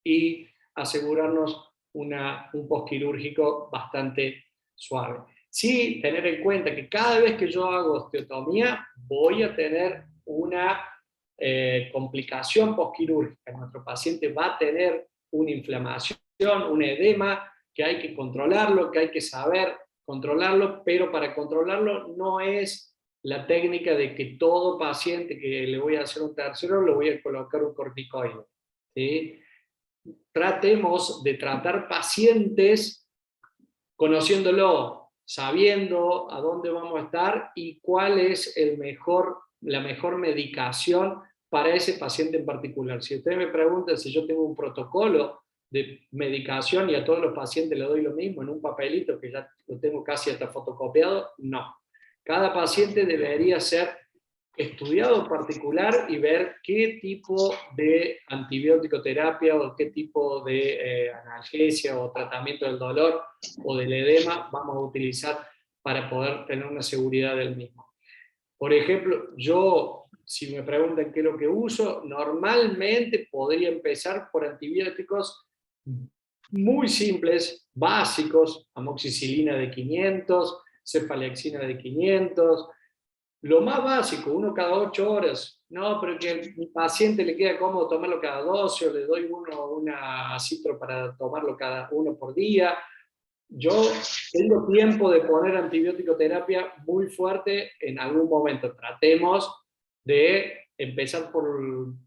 y asegurarnos un postquirúrgico bastante suave. Sí, tener en cuenta que cada vez que yo hago osteotomía voy a tener una complicación postquirúrgica. Nuestro paciente va a tener una inflamación, un edema, que hay que controlarlo, que hay que saber controlarlo, pero para controlarlo no es la técnica de que todo paciente que le voy a hacer un tercero le voy a colocar un corticoide, ¿sí? Tratemos de tratar pacientes conociéndolo, sabiendo a dónde vamos a estar y cuál es la mejor medicación para ese paciente en particular. Si ustedes me preguntan si yo tengo un protocolo de medicación y a todos los pacientes le doy lo mismo en un papelito que ya lo tengo casi hasta fotocopiado, no. Cada paciente debería ser estudiado en particular y ver qué tipo de antibiótico terapia o qué tipo de analgesia o tratamiento del dolor o del edema vamos a utilizar para poder tener una seguridad del mismo. Por ejemplo, yo, si me preguntan qué es lo que uso, normalmente podría empezar por antibióticos muy simples, básicos, amoxicilina de 500, cefalexina de 500, lo más básico, uno cada 8 horas. No, pero que a mi paciente le queda cómodo tomarlo cada 12, o le doy una citro para tomarlo cada uno por día. Yo tengo tiempo de poner antibiótico terapia muy fuerte en algún momento. Tratemos de empezar por un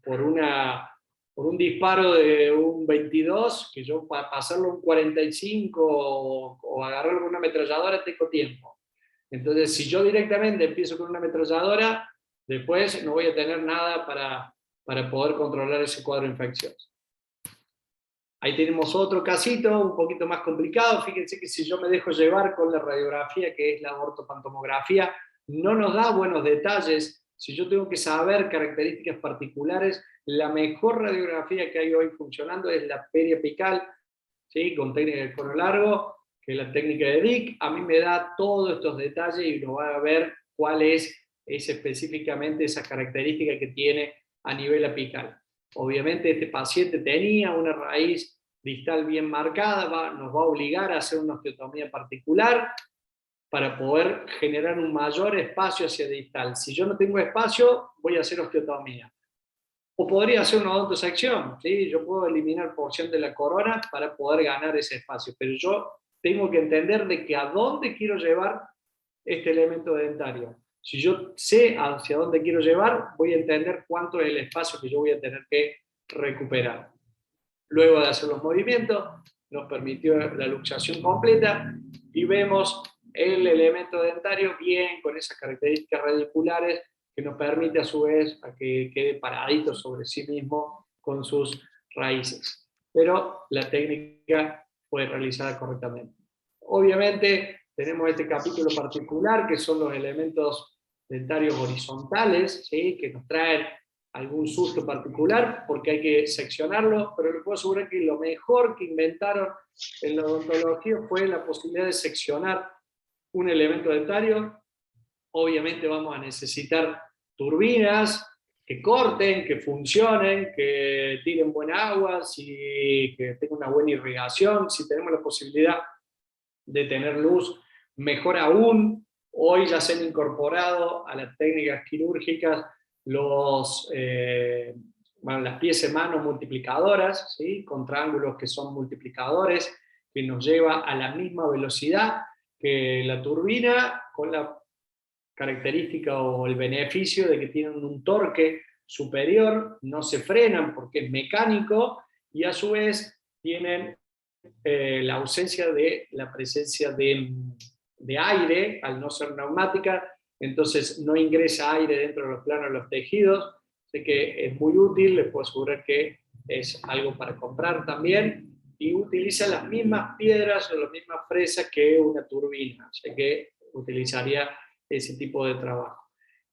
disparo de un 22, que yo para pasarlo un 45 o agarrarlo con una ametralladora tengo tiempo. Entonces, si yo directamente empiezo con una ametralladora, después no voy a tener nada para poder controlar ese cuadro infeccioso. Ahí tenemos otro casito, un poquito más complicado. Fíjense que si yo me dejo llevar con la radiografía, que es la ortopantomografía, no nos da buenos detalles. Si yo tengo que saber características particulares, la mejor radiografía que hay hoy funcionando es la periapical, ¿sí? Con técnica de cono largo, que es la técnica de Dick. A mí me da todos estos detalles y uno va a ver cuál es es específicamente esa característica que tiene a nivel apical. Obviamente este paciente tenía una raíz distal bien marcada, nos va a obligar a hacer una osteotomía particular para poder generar un mayor espacio hacia distal. Si yo no tengo espacio, voy a hacer osteotomía. O podría hacer una odontosección, ¿sí? Yo puedo eliminar porción de la corona para poder ganar ese espacio, pero yo tengo que entender de que a dónde quiero llevar este elemento dentario. Si yo sé hacia dónde quiero llevar, voy a entender cuánto es el espacio que yo voy a tener que recuperar. Luego de hacer los movimientos, nos permitió la luxación completa y vemos el elemento dentario bien con esas características radiculares que nos permite a su vez a que quede paradito sobre sí mismo con sus raíces. Pero la técnica fue realizada correctamente. Obviamente tenemos este capítulo particular que son los elementos dentarios horizontales, ¿sí? Que nos traen algún susto particular porque hay que seccionarlo, pero les puedo asegurar que lo mejor que inventaron en la odontología fue la posibilidad de seccionar un elemento dentario. Obviamente vamos a necesitar turbinas que corten, que funcionen, que tiren buena agua, que tengan una buena irrigación. Si tenemos la posibilidad de tener luz, mejor aún. Hoy ya se han incorporado a las técnicas quirúrgicas las piezas de mano multiplicadoras, ¿sí? Con triángulos que son multiplicadores, que nos lleva a la misma velocidad que la turbina, con la característica o el beneficio de que tienen un torque superior, no se frenan porque es mecánico, y a su vez tienen la ausencia de la presencia de aire, al no ser neumática, entonces no ingresa aire dentro de los planos de los tejidos. Así que es muy útil, les puedo asegurar que es algo para comprar también, y utiliza las mismas piedras o las mismas fresas que una turbina, así que utilizaría ese tipo de trabajo.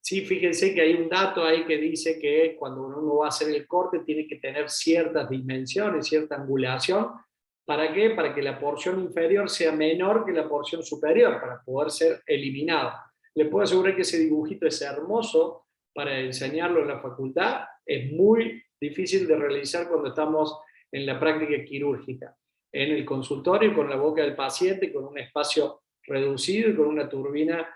Sí, fíjense que hay un dato ahí que dice que cuando uno va a hacer el corte tiene que tener ciertas dimensiones, cierta angulación. ¿Para qué? Para que la porción inferior sea menor que la porción superior, para poder ser eliminado. Les puedo asegurar que ese dibujito es hermoso para enseñarlo en la facultad, es muy difícil de realizar cuando estamos en la práctica quirúrgica. En el consultorio, con la boca del paciente, con un espacio reducido y con una turbina,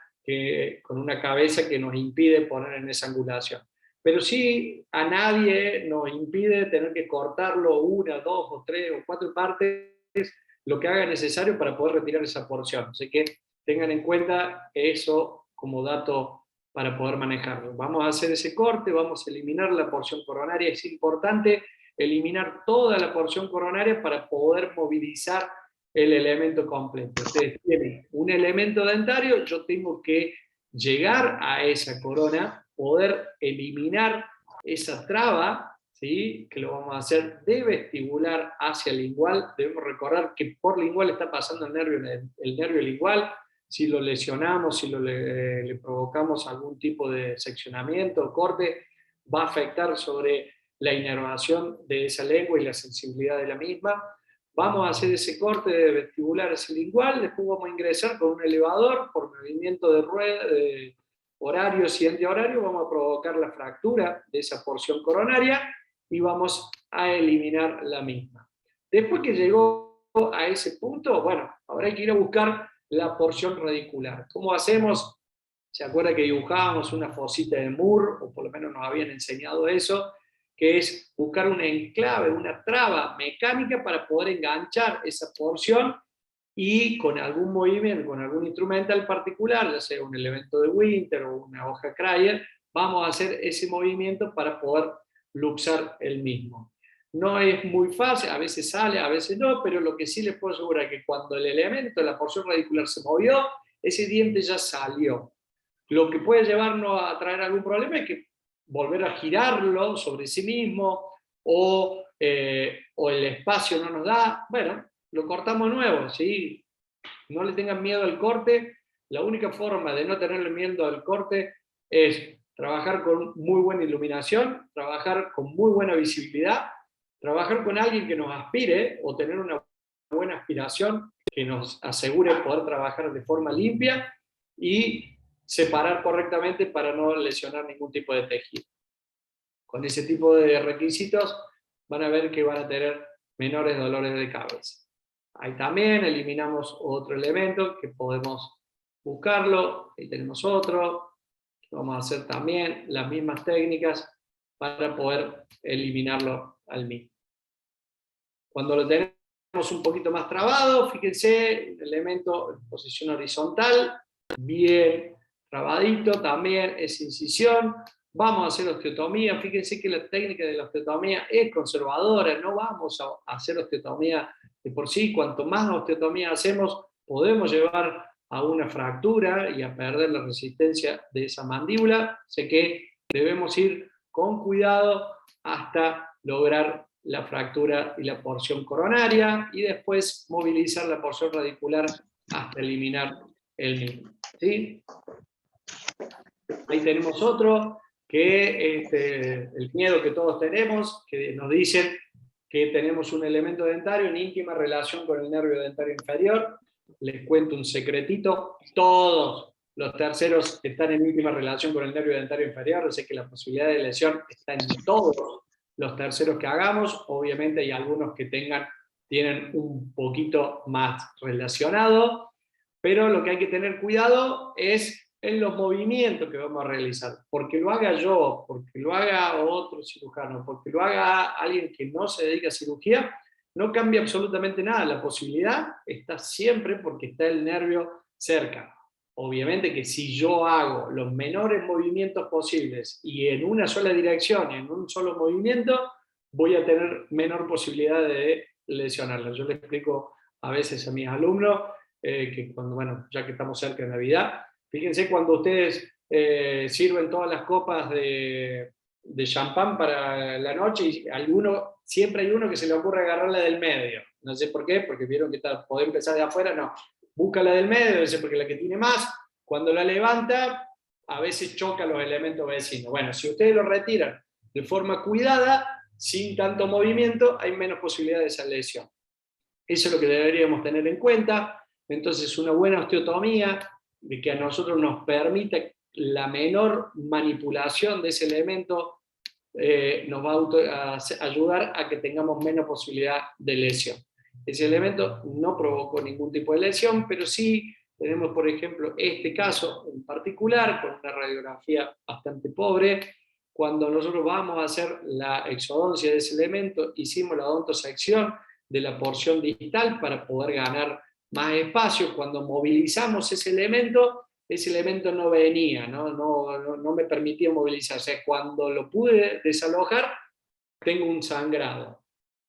con una cabeza que nos impide poner en esa angulación. Pero sí, a nadie nos impide tener que cortarlo una, dos o tres o cuatro partes, lo que haga necesario para poder retirar esa porción. Así que tengan en cuenta eso como dato para poder manejarlo. Vamos a hacer ese corte, vamos a eliminar la porción coronaria. Es importante eliminar toda la porción coronaria para poder movilizar el elemento completo. Ustedes tienen un elemento dentario, yo tengo que llegar a esa corona, poder eliminar esa traba, ¿sí? Que lo vamos a hacer de vestibular hacia lingual. Debemos recordar que por lingual está pasando el nervio lingual. Si lo lesionamos, si le provocamos algún tipo de seccionamiento o corte, va a afectar sobre la inervación de esa lengua y la sensibilidad de la misma. Vamos a hacer ese corte de vestibular hacia lingual, después vamos a ingresar con un elevador por movimiento de rueda, de horarios y antihorarios, vamos a provocar la fractura de esa porción coronaria y vamos a eliminar la misma. Después que llegó a ese punto, bueno, ahora hay que ir a buscar la porción radicular. ¿Cómo hacemos? ¿Se acuerda que dibujábamos una fosita de Moore, o por lo menos nos habían enseñado eso, que es buscar un enclave, una traba mecánica para poder enganchar esa porción y con algún movimiento, con algún instrumental particular, ya sea un elemento de Winter o una hoja Cryer, vamos a hacer ese movimiento para poder luxar el mismo. No es muy fácil, a veces sale, a veces no, pero lo que sí les puedo asegurar es que cuando el elemento, la porción radicular se movió, ese diente ya salió. Lo que puede llevarnos a traer algún problema es que volver a girarlo sobre sí mismo o el espacio no nos da, bueno, lo cortamos de nuevo, ¿sí? No le tengan miedo al corte. La única forma de no tenerle miedo al corte es trabajar con muy buena iluminación, trabajar con muy buena visibilidad, trabajar con alguien que nos aspire o tener una buena aspiración que nos asegure poder trabajar de forma limpia y separar correctamente para no lesionar ningún tipo de tejido. Con ese tipo de requisitos van a ver que van a tener menores dolores de cabeza. Ahí también eliminamos otro elemento que podemos buscarlo, ahí tenemos otro, vamos a hacer también las mismas técnicas para poder eliminarlo al mismo. Cuando lo tenemos un poquito más trabado, fíjense, el elemento en posición horizontal, bien trabadito, también es incisión. Vamos a hacer osteotomía, fíjense que la técnica de la osteotomía es conservadora, no vamos a hacer osteotomía de por sí, cuanto más osteotomía hacemos, podemos llevar a una fractura y a perder la resistencia de esa mandíbula, así que debemos ir con cuidado hasta lograr la fractura y la porción coronaria, y después movilizar la porción radicular hasta eliminar el mismo. ¿Sí? Ahí tenemos otro, que el miedo que todos tenemos, que nos dicen que tenemos un elemento dentario en íntima relación con el nervio dentario inferior. Les cuento un secretito, todos los terceros están en íntima relación con el nervio dentario inferior, así que la posibilidad de lesión está en todos los terceros que hagamos. Obviamente hay algunos que tienen un poquito más relacionado, pero lo que hay que tener cuidado es en los movimientos que vamos a realizar. Porque lo haga yo, porque lo haga otro cirujano, porque lo haga alguien que no se dedica a cirugía, no cambia absolutamente nada. La posibilidad está siempre porque está el nervio cerca. Obviamente que si yo hago los menores movimientos posibles y en una sola dirección, en un solo movimiento, voy a tener menor posibilidad de lesionarlo. Yo le explico a veces a mis alumnos que cuando, bueno, ya que estamos cerca de Navidad, fíjense cuando ustedes sirven todas las copas de champán para la noche y siempre hay uno que se le ocurre agarrarla del medio. No sé por qué, porque vieron que puede empezar de afuera, no. Busca la del medio, porque la que tiene más, cuando la levanta, a veces choca los elementos vecinos. Bueno, si ustedes lo retiran de forma cuidada, sin tanto movimiento, hay menos posibilidad de esa lesión. Eso es lo que deberíamos tener en cuenta. Entonces, una buena osteotomía, de que a nosotros nos permita la menor manipulación de ese elemento, nos va a ayudar a que tengamos menos posibilidad de lesión. Ese elemento no provocó ningún tipo de lesión, pero sí tenemos, por ejemplo, este caso en particular, con una radiografía bastante pobre. Cuando nosotros vamos a hacer la exodoncia de ese elemento, hicimos la odontosección de la porción distal para poder ganar más espacio. Cuando movilizamos ese elemento no venía, no me permitía movilizarse. Cuando lo pude desalojar, tengo un sangrado.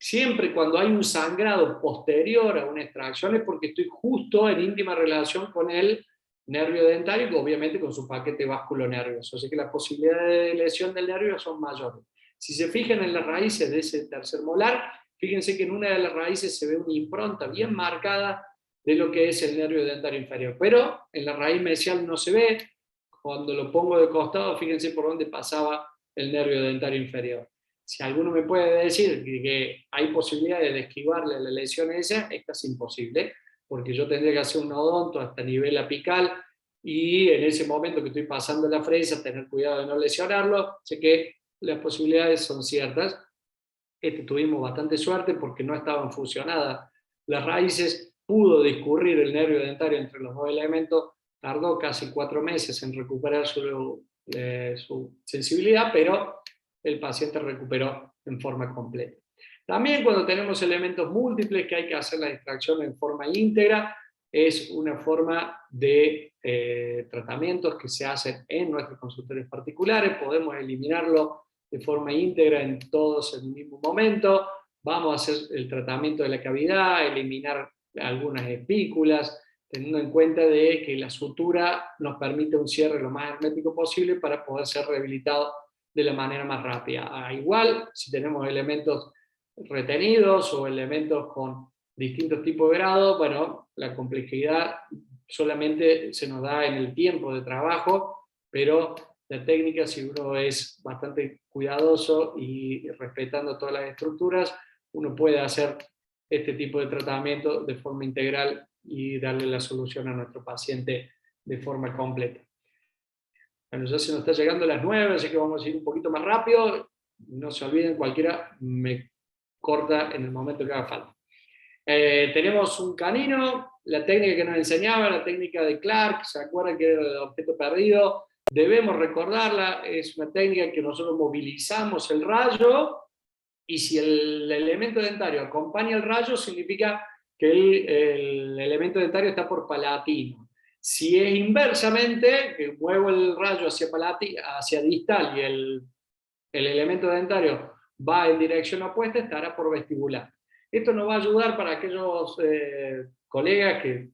Siempre cuando hay un sangrado posterior a una extracción es porque estoy justo en íntima relación con el nervio dentario y obviamente con su paquete vasculonervioso. Así que las posibilidades de lesión del nervio son mayores. Si se fijan en las raíces de ese tercer molar, fíjense que en una de las raíces se ve una impronta bien marcada de lo que es el nervio dentario inferior, pero en la raíz mesial no se ve. Cuando lo pongo de costado, fíjense por dónde pasaba el nervio dentario inferior. Si alguno me puede decir que hay posibilidades de esquivarle la lesión esa, es casi imposible, porque yo tendría que hacer un odonto hasta nivel apical y en ese momento que estoy pasando la fresa, tener cuidado de no lesionarlo. Sé que las posibilidades son ciertas. Tuvimos bastante suerte porque no estaban fusionadas las raíces, pudo discurrir el nervio dentario entre los dos elementos, tardó casi 4 meses en recuperar su sensibilidad, pero el paciente recuperó en forma completa. También cuando tenemos elementos múltiples que hay que hacer la extracción en forma íntegra, es una forma de tratamientos que se hacen en nuestros consultorios particulares. Podemos eliminarlo de forma íntegra en todos en el mismo momento. Vamos a hacer el tratamiento de la cavidad, eliminar algunas espículas, teniendo en cuenta de que la sutura nos permite un cierre lo más hermético posible para poder ser rehabilitado de la manera más rápida. Igual, si tenemos elementos retenidos o elementos con distintos tipos de grado, bueno, la complejidad solamente se nos da en el tiempo de trabajo, pero la técnica, si uno es bastante cuidadoso y respetando todas las estructuras, uno puede hacer este tipo de tratamiento de forma integral y darle la solución a nuestro paciente de forma completa. Bueno, ya se nos está llegando a las 9, así que vamos a ir un poquito más rápido. No se olviden, cualquiera me corta en el momento que haga falta. Tenemos un canino, la técnica que nos enseñaba, la técnica de Clark, ¿se acuerdan que era el objeto perdido? Debemos recordarla, es una técnica que nosotros movilizamos el rayo, y si el elemento dentario acompaña el rayo, significa que el elemento dentario está por palatino. Si es inversamente, que muevo el rayo hacia distal y el elemento dentario va en dirección opuesta, estará por vestibular. Esto nos va a ayudar para aquellos colegas que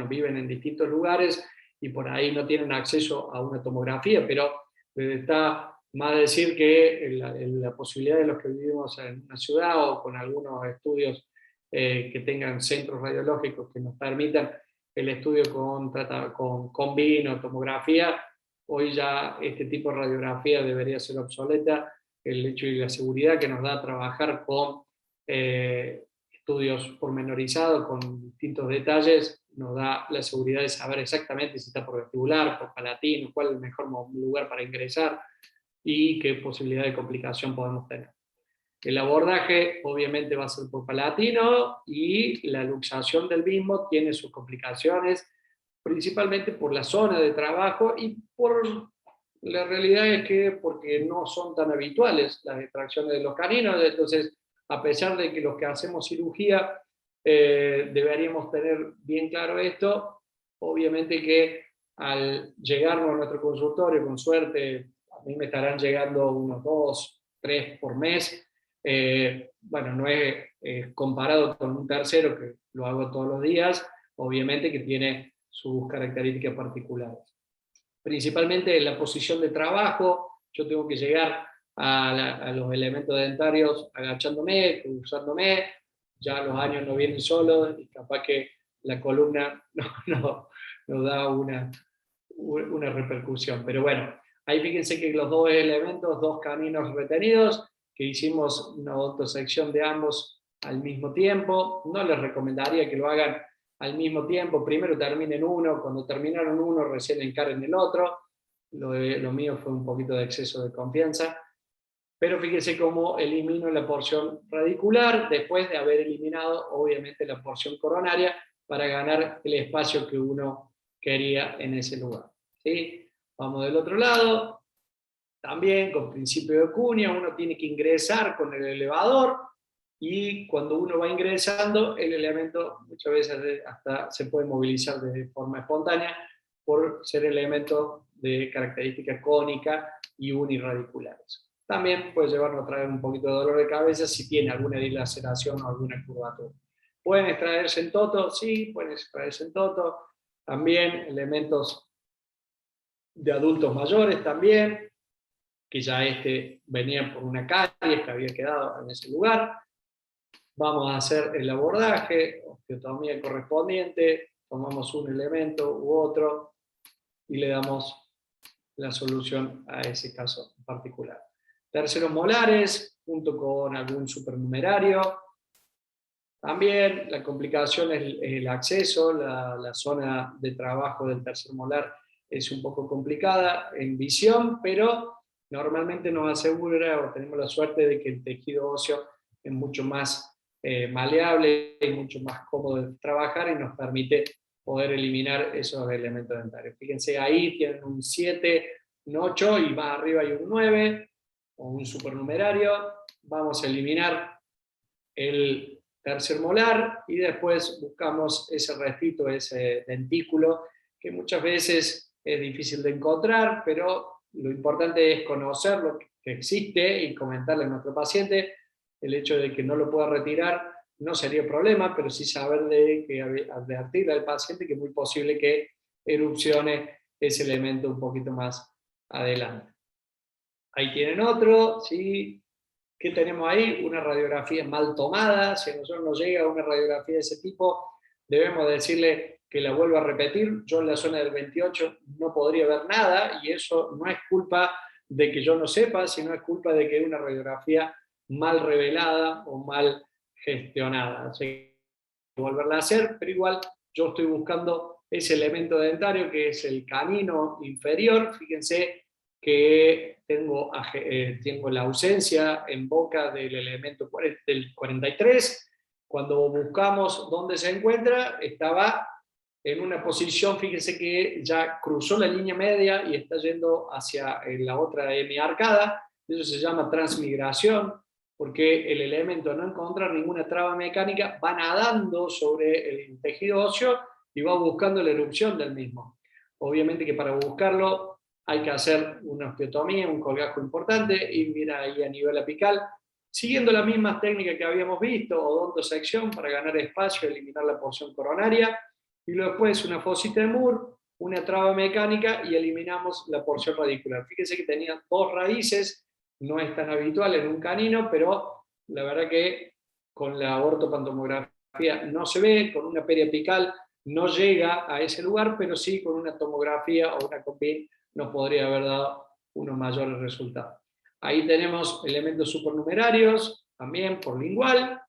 viven en distintos lugares y por ahí no tienen acceso a una tomografía, pero está más decir que la posibilidad de los que vivimos en una ciudad o con algunos estudios que tengan centros radiológicos que nos permitan el estudio con vino, tomografía. Hoy ya este tipo de radiografía debería ser obsoleta. El hecho y la seguridad que nos da trabajar con estudios pormenorizados, con distintos detalles, nos da la seguridad de saber exactamente si está por vestibular, por palatino, cuál es el mejor lugar para ingresar y qué posibilidad de complicación podemos tener. El abordaje obviamente va a ser por palatino y la luxación del mismo tiene sus complicaciones, principalmente por la zona de trabajo y por la realidad es que porque no son tan habituales las extracciones de los caninos, entonces a pesar de que los que hacemos cirugía deberíamos tener bien claro esto, obviamente que al llegarnos a nuestro consultorio, con suerte, a mí me estarán llegando unos 2, 3 por mes, bueno, no es comparado con un tercero que lo hago todos los días, obviamente que tiene sus características particulares. Principalmente en la posición de trabajo, yo tengo que llegar a los elementos dentarios agachándome, cruzándome, ya los años no vienen solos y capaz que la columna no da una repercusión. Pero bueno, ahí fíjense que los dos elementos, dos caninos retenidos, que hicimos una odontosección de ambos al mismo tiempo. No les recomendaría que lo hagan al mismo tiempo, primero terminen uno, cuando terminaron uno recién encaren el otro. Lo mío fue un poquito de exceso de confianza, pero fíjense cómo elimino la porción radicular después de haber eliminado obviamente la porción coronaria para ganar el espacio que uno quería en ese lugar. ¿Sí? Vamos del otro lado, también con principio de cuña, uno tiene que ingresar con el elevador y cuando uno va ingresando, el elemento muchas veces hasta se puede movilizar de forma espontánea por ser elementos de característica cónica y unirradiculares. También puede llevarnos a traer un poquito de dolor de cabeza si tiene alguna dilaceración o alguna curvatura. ¿Pueden extraerse en toto? Sí, pueden extraerse en toto. También elementos de adultos mayores también, que ya venía por una caries que había quedado en ese lugar. Vamos a hacer el abordaje, osteotomía correspondiente, tomamos un elemento u otro y le damos la solución a ese caso en particular. Terceros molares, junto con algún supernumerario. También la complicación es el acceso, la zona de trabajo del tercer molar es un poco complicada en visión, pero normalmente nos asegura o tenemos la suerte de que el tejido óseo es mucho más maleable y mucho más cómodo de trabajar y nos permite poder eliminar esos elementos dentarios. Fíjense, ahí tienen un 7, un 8 y más arriba hay un 9 o un supernumerario. Vamos a eliminar el tercer molar y después buscamos ese restito, ese dentículo, que muchas veces es difícil de encontrar, pero lo importante es conocer lo que existe y comentarle a nuestro paciente. El hecho de que no lo pueda retirar no sería problema, pero sí saber advertirle al paciente que es muy posible que erupcione ese elemento un poquito más adelante. Ahí tienen otro, ¿sí? ¿Qué tenemos ahí? Una radiografía mal tomada. Si a nosotros nos llega una radiografía de ese tipo, debemos decirle que la vuelva a repetir. Yo en la zona del 28 no podría ver nada y eso no es culpa de que yo no sepa, sino es culpa de que hay una radiografía mal revelada o mal gestionada. Así que volverla a hacer, pero igual yo estoy buscando ese elemento dentario que es el canino inferior. Fíjense que tengo la ausencia en boca del elemento del 43. Cuando buscamos dónde se encuentra, estaba en una posición, fíjense que ya cruzó la línea media y está yendo hacia la otra hemiarcada. Eso se llama transmigración, porque el elemento, al no encontrar ninguna traba mecánica, va nadando sobre el tejido óseo y va buscando la erupción del mismo. Obviamente que para buscarlo hay que hacer una osteotomía, un colgajo importante, y mira ahí a nivel apical, siguiendo las mismas técnicas que habíamos visto, odontosección para ganar espacio, eliminar la porción coronaria, y luego después una fosita de Moore, una traba mecánica y eliminamos la porción radicular. Fíjense que tenía 2 raíces, no es tan habitual en un canino, pero la verdad que con la ortopantomografía no se ve, con una periapical no llega a ese lugar, pero sí con una tomografía o una combin nos podría haber dado unos mayores resultados. Ahí tenemos elementos supernumerarios, también por lingual.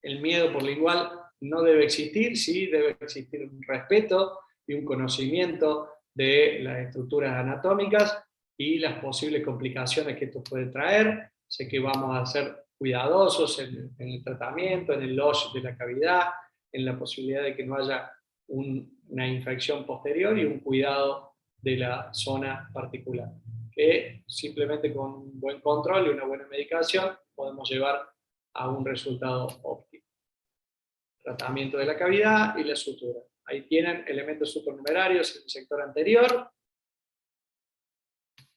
El miedo por lingual no debe existir, sí debe existir un respeto y un conocimiento de las estructuras anatómicas y las posibles complicaciones que esto puede traer. Sé que vamos a ser cuidadosos en el tratamiento, en el lodge de la cavidad, en la posibilidad de que no haya una infección posterior y un cuidado de la zona particular, que simplemente con un buen control y una buena medicación podemos llevar a un resultado óptimo. Tratamiento de la cavidad y la sutura. Ahí tienen elementos supernumerarios en el sector anterior.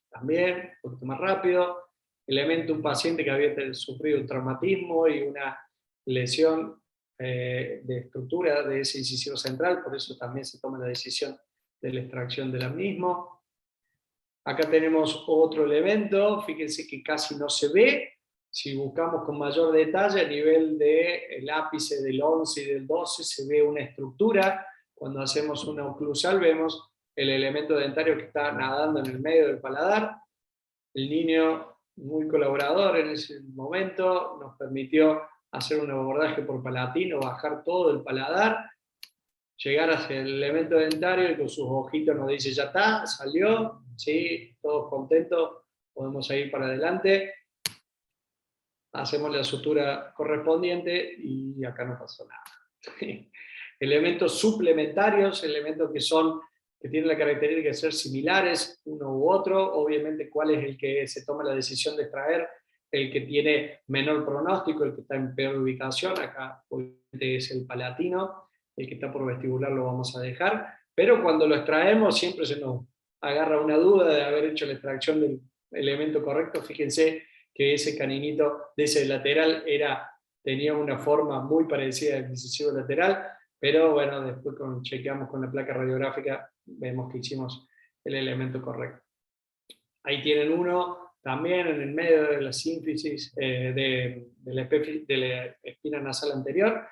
También, un poquito más rápido. Un paciente que había sufrido un traumatismo y una lesión de estructura de ese incisivo central, por eso también se toma la decisión de la extracción de la misma. Acá tenemos otro elemento, fíjense que casi no se ve. Si buscamos con mayor detalle, a nivel del ápice del 11 y del 12 se ve una estructura. Cuando hacemos una oclusal vemos el elemento dentario que está nadando en el medio del paladar. El niño, muy colaborador en ese momento, nos permitió hacer un abordaje por palatino, bajar todo el paladar, llegar hacia el elemento dentario y con sus ojitos nos dice, ya está, salió, sí, todos contentos, podemos seguir para adelante. Hacemos la sutura correspondiente y acá no pasó nada. Elementos suplementarios, elementos que tienen la característica de ser similares uno u otro, obviamente cuál es el que se toma la decisión de extraer, el que tiene menor pronóstico, el que está en peor ubicación, acá obviamente es el palatino, el que está por vestibular lo vamos a dejar, pero cuando lo extraemos siempre se nos agarra una duda de haber hecho la extracción del elemento correcto. Fíjense que ese caninito de ese lateral tenía una forma muy parecida al incisivo lateral, pero bueno, después chequeamos con la placa radiográfica, vemos que hicimos el elemento correcto. Ahí tienen uno también en el medio de la sínfisis de la espina nasal anterior.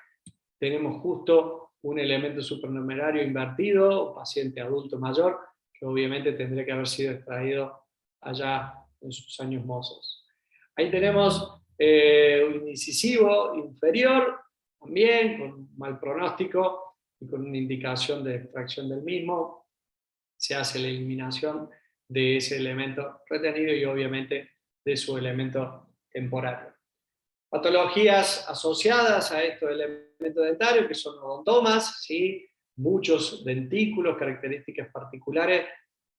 Tenemos justo un elemento supernumerario invertido, paciente adulto mayor, que obviamente tendría que haber sido extraído allá en sus años mozos. Ahí tenemos un incisivo inferior, también con mal pronóstico y con una indicación de extracción del mismo. Se hace la eliminación de ese elemento retenido y obviamente de su elemento temporario. Patologías asociadas a estos elementos dentarios, que son odontomas, ¿sí? Muchos dentículos, características particulares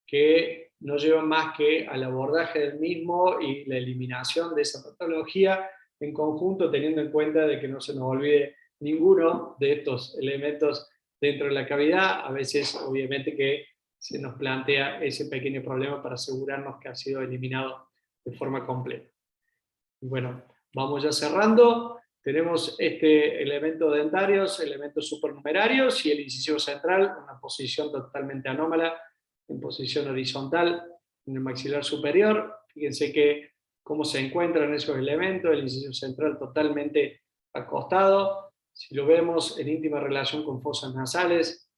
que no llevan más que al abordaje del mismo y la eliminación de esa patología en conjunto, teniendo en cuenta de que no se nos olvide ninguno de estos elementos dentro de la cavidad. A veces, obviamente, que se nos plantea ese pequeño problema para asegurarnos que ha sido eliminado de forma completa. Y bueno, vamos ya cerrando. Tenemos este elemento dentarios, elementos supernumerarios y el incisivo central, una posición totalmente anómala, en posición horizontal en el maxilar superior. Fíjense que cómo se encuentran esos elementos, el incisivo central totalmente acostado. Si lo vemos en íntima relación con fosas nasales,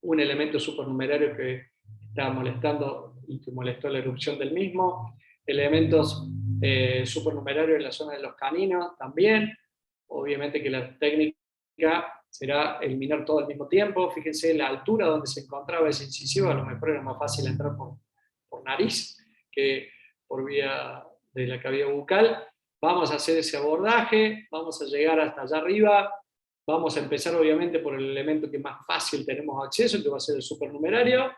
un elemento supernumerario que está molestando y que molestó la erupción del mismo, elementos supernumerarios en la zona de los caninos también. Obviamente que la técnica será eliminar todo al mismo tiempo. Fíjense la altura donde se encontraba ese incisivo, a lo mejor era más fácil entrar por nariz que por vía de la cavidad bucal. Vamos a hacer ese abordaje, vamos a llegar hasta allá arriba, vamos a empezar obviamente por el elemento que más fácil tenemos acceso, que va a ser el supernumerario,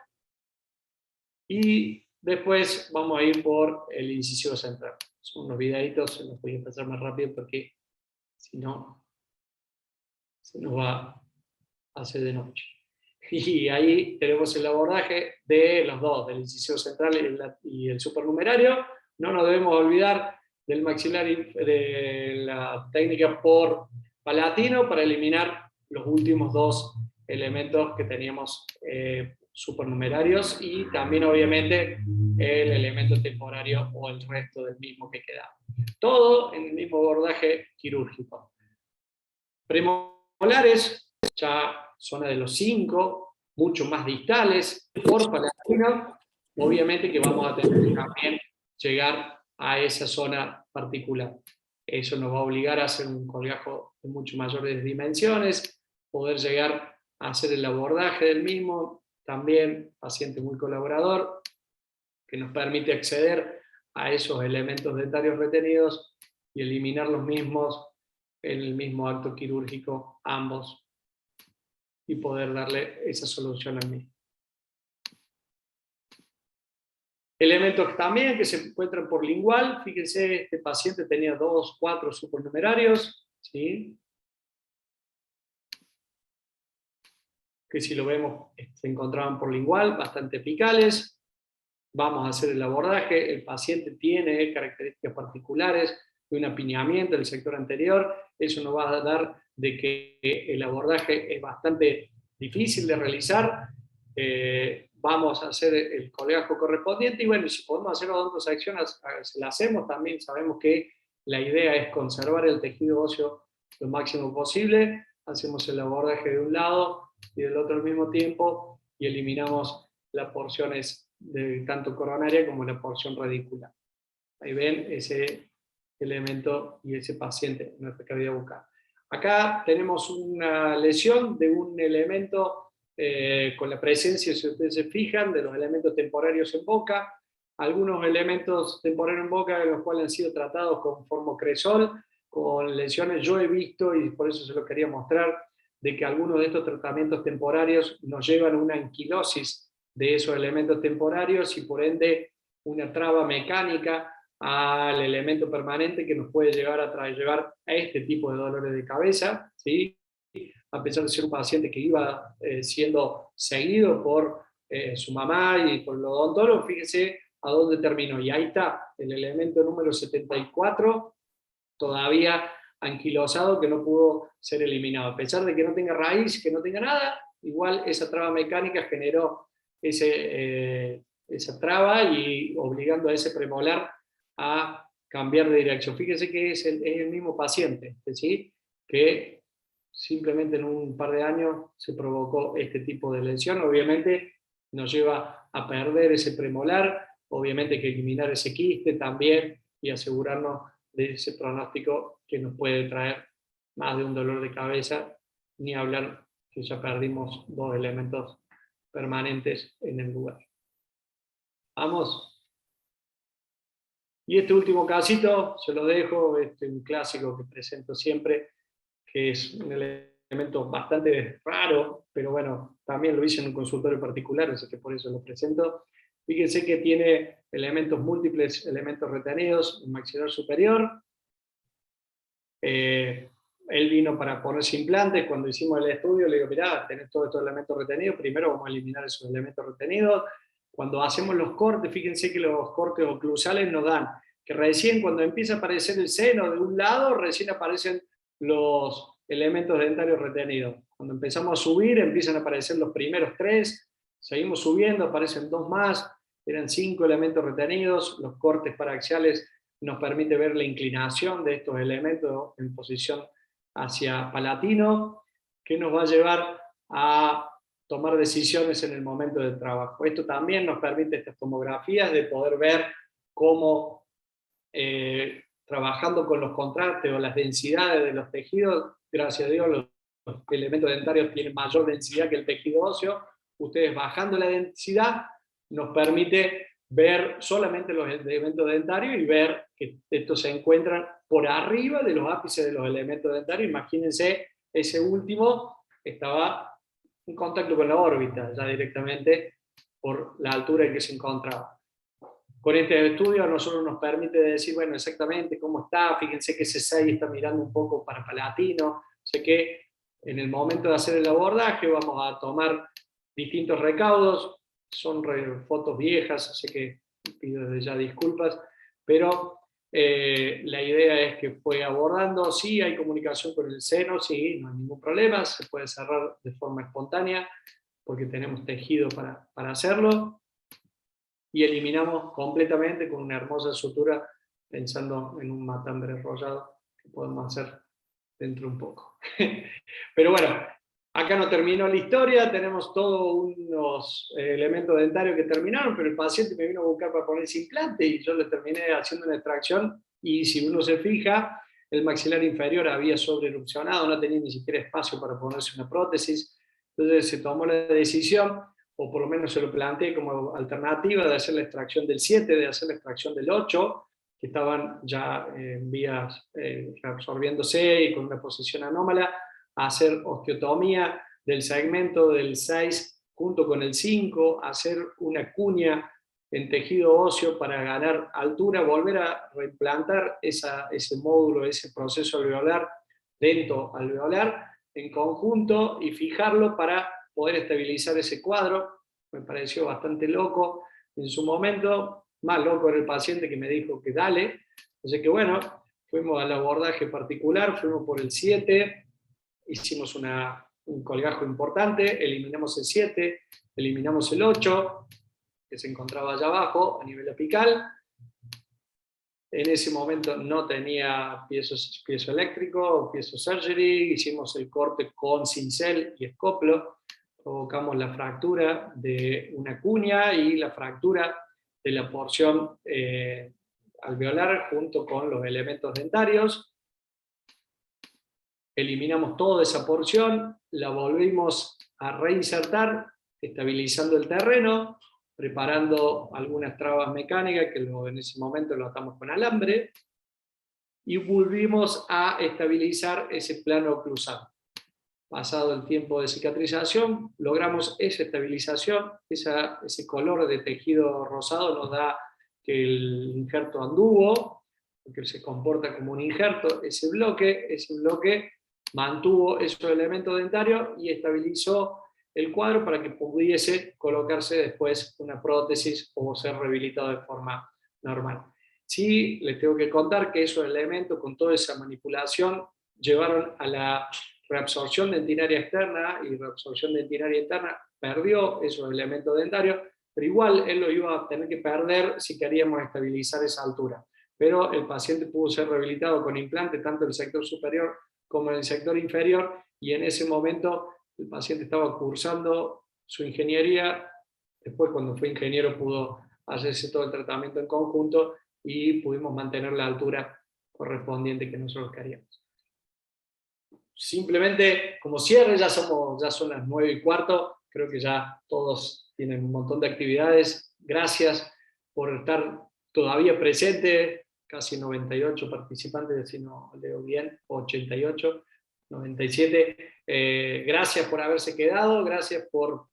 y después vamos a ir por el incisivo central. Son unos videitos, se los voy a pasar más rápido porque si no, se nos va a hacer de noche. Y ahí tenemos el abordaje de los dos, del incisivo central y el supernumerario. No nos debemos olvidar del maxilar, de la técnica por palatino para eliminar los últimos dos elementos que teníamos supernumerarios y también obviamente el elemento temporario o el resto del mismo que quedaba. Todo en el mismo abordaje quirúrgico. Premolares, ya zona de los 5, mucho más distales, por palatino, obviamente que vamos a tener que también llegar a esa zona particular. Eso nos va a obligar a hacer un colgajo de mucho mayores dimensiones, poder llegar a hacer el abordaje del mismo, también paciente muy colaborador, que nos permite acceder a esos elementos dentarios retenidos y eliminar los mismos en el mismo acto quirúrgico, ambos, y poder darle esa solución al mismo. Elementos también que se encuentran por lingual, fíjense, este paciente tenía 2, 4 supernumerarios, ¿sí? Que si lo vemos se encontraban por lingual, bastante apicales. Vamos a hacer el abordaje, el paciente tiene características particulares de un apiñamiento del sector anterior, eso nos va a dar de que el abordaje es bastante difícil de realizar. Vamos a hacer el colgajo correspondiente y bueno, si podemos hacer odontosección, se la hacemos. También sabemos que la idea es conservar el tejido óseo lo máximo posible. Hacemos el abordaje de un lado y del otro al mismo tiempo y eliminamos las porciones de tanto coronaria como la porción radicular. Ahí ven ese elemento y ese paciente en nuestra cavidad bucal. Acá tenemos una lesión de un elemento con la presencia, si ustedes se fijan, de los elementos temporarios en boca, algunos elementos temporarios en boca de los cuales han sido tratados con formocresol, con lesiones yo he visto, y por eso se lo quería mostrar, de que algunos de estos tratamientos temporarios nos llevan a una anquilosis de esos elementos temporarios y por ende una traba mecánica al elemento permanente que nos puede llevar a este tipo de dolores de cabeza, ¿sí? A pesar de ser un paciente que iba siendo seguido por su mamá y por el odontólogo, fíjese a dónde terminó. Y ahí está, el elemento número 74, todavía anquilosado, que no pudo ser eliminado. A pesar de que no tenga raíz, que no tenga nada, igual esa traba mecánica generó esa traba y obligando a ese premolar a cambiar de dirección. Fíjense que es el mismo paciente, ¿sí? Que simplemente en un par de años se provocó este tipo de lesión. Obviamente nos lleva a perder ese premolar, obviamente hay que eliminar ese quiste también y asegurarnos de ese pronóstico que nos puede traer más de un dolor de cabeza, ni hablar que ya perdimos 2 elementos permanentes en el lugar. Vamos. Y este último casito, se lo dejo, un clásico que presento siempre, que es un elemento bastante raro, pero bueno, también lo hice en un consultorio particular, así que por eso lo presento. Fíjense que tiene elementos múltiples, elementos retenidos, en maxilar superior. Él vino para ponerse implantes. Cuando hicimos el estudio, le digo, mirá, tenés todos estos elementos retenidos, primero vamos a eliminar esos elementos retenidos. Cuando hacemos los cortes, fíjense que los cortes oclusales nos dan que recién cuando empieza a aparecer el seno de un lado, recién aparecen los elementos dentarios retenidos. Cuando empezamos a subir, empiezan a aparecer los primeros 3, seguimos subiendo, aparecen 2 más, eran 5 elementos retenidos. Los cortes paraxiales nos permite ver la inclinación de estos elementos en posición hacia palatino, que nos va a llevar a tomar decisiones en el momento del trabajo. Esto también nos permite estas tomografías de poder ver cómo trabajando con los contrastes o las densidades de los tejidos, gracias a Dios los elementos dentarios tienen mayor densidad que el tejido óseo, ustedes bajando la densidad nos permite ver solamente los elementos dentarios y ver que estos se encuentran por arriba de los ápices de los elementos dentarios. Imagínense, ese último estaba en contacto con la órbita, ya directamente por la altura en que se encontraba. Con este estudio a nosotros nos permite decir, bueno, exactamente cómo está, fíjense que ese 6 está mirando un poco para Palatino, sé que en el momento de hacer el abordaje vamos a tomar distintos recaudos, son fotos viejas, sé que pido desde ya disculpas, pero la idea es que fue abordando, sí hay comunicación con el seno, sí, no hay ningún problema, se puede cerrar de forma espontánea, porque tenemos tejido para hacerlo, y eliminamos completamente con una hermosa sutura, pensando en un matambre enrollado que podemos hacer dentro un poco. Pero bueno, acá no terminó la historia, tenemos todos unos elementos dentarios que terminaron, pero el paciente me vino a buscar para ponerse implante y yo le terminé haciendo una extracción, y si uno se fija, el maxilar inferior había sobreerupcionado, no tenía ni siquiera espacio para ponerse una prótesis, entonces se tomó la decisión, o por lo menos se lo planteé como alternativa, de hacer la extracción del 7, de hacer la extracción del 8, que estaban ya en vías reabsorbiéndose y con una posición anómala, a hacer osteotomía del segmento del 6 junto con el 5, hacer una cuña en tejido óseo para ganar altura, volver a reimplantar ese módulo, ese proceso alveolar, lento alveolar, en conjunto, y fijarlo para poder estabilizar ese cuadro. Me pareció bastante loco en su momento, más loco era el paciente que me dijo que dale, así que bueno, fuimos al abordaje particular, fuimos por el 7, hicimos un colgajo importante, eliminamos el 7, eliminamos el 8, que se encontraba allá abajo, a nivel apical. En ese momento no tenía piezo eléctrico, piezo surgery, hicimos el corte con cincel y escoplo, provocamos la fractura de una cuña y la fractura de la porción alveolar junto con los elementos dentarios. Eliminamos toda esa porción, la volvimos a reinsertar, estabilizando el terreno, preparando algunas trabas mecánicas, que en ese momento lo atamos con alambre, y volvimos a estabilizar ese plano oclusal. Pasado el tiempo de cicatrización, logramos esa estabilización, ese color de tejido rosado nos da que el injerto anduvo, que se comporta como un injerto, ese bloque mantuvo esos elementos dentarios y estabilizó el cuadro para que pudiese colocarse después una prótesis o ser rehabilitado de forma normal. Sí, les tengo que contar que esos elementos, con toda esa manipulación, llevaron a la reabsorción dentinaria externa, y reabsorción dentinaria interna perdió esos elementos dentarios, pero igual él lo iba a tener que perder si queríamos estabilizar esa altura. Pero el paciente pudo ser rehabilitado con implante tanto en el sector superior como en el sector inferior, y en ese momento el paciente estaba cursando su ingeniería. Después, cuando fue ingeniero, pudo hacerse todo el tratamiento en conjunto y pudimos mantener la altura correspondiente que nosotros queríamos. Simplemente, como cierre, ya son las 9:15, creo que ya todos tienen un montón de actividades. Gracias por estar todavía presente, casi 98 participantes, si no leo bien, 88, 97. Gracias por haberse quedado, gracias por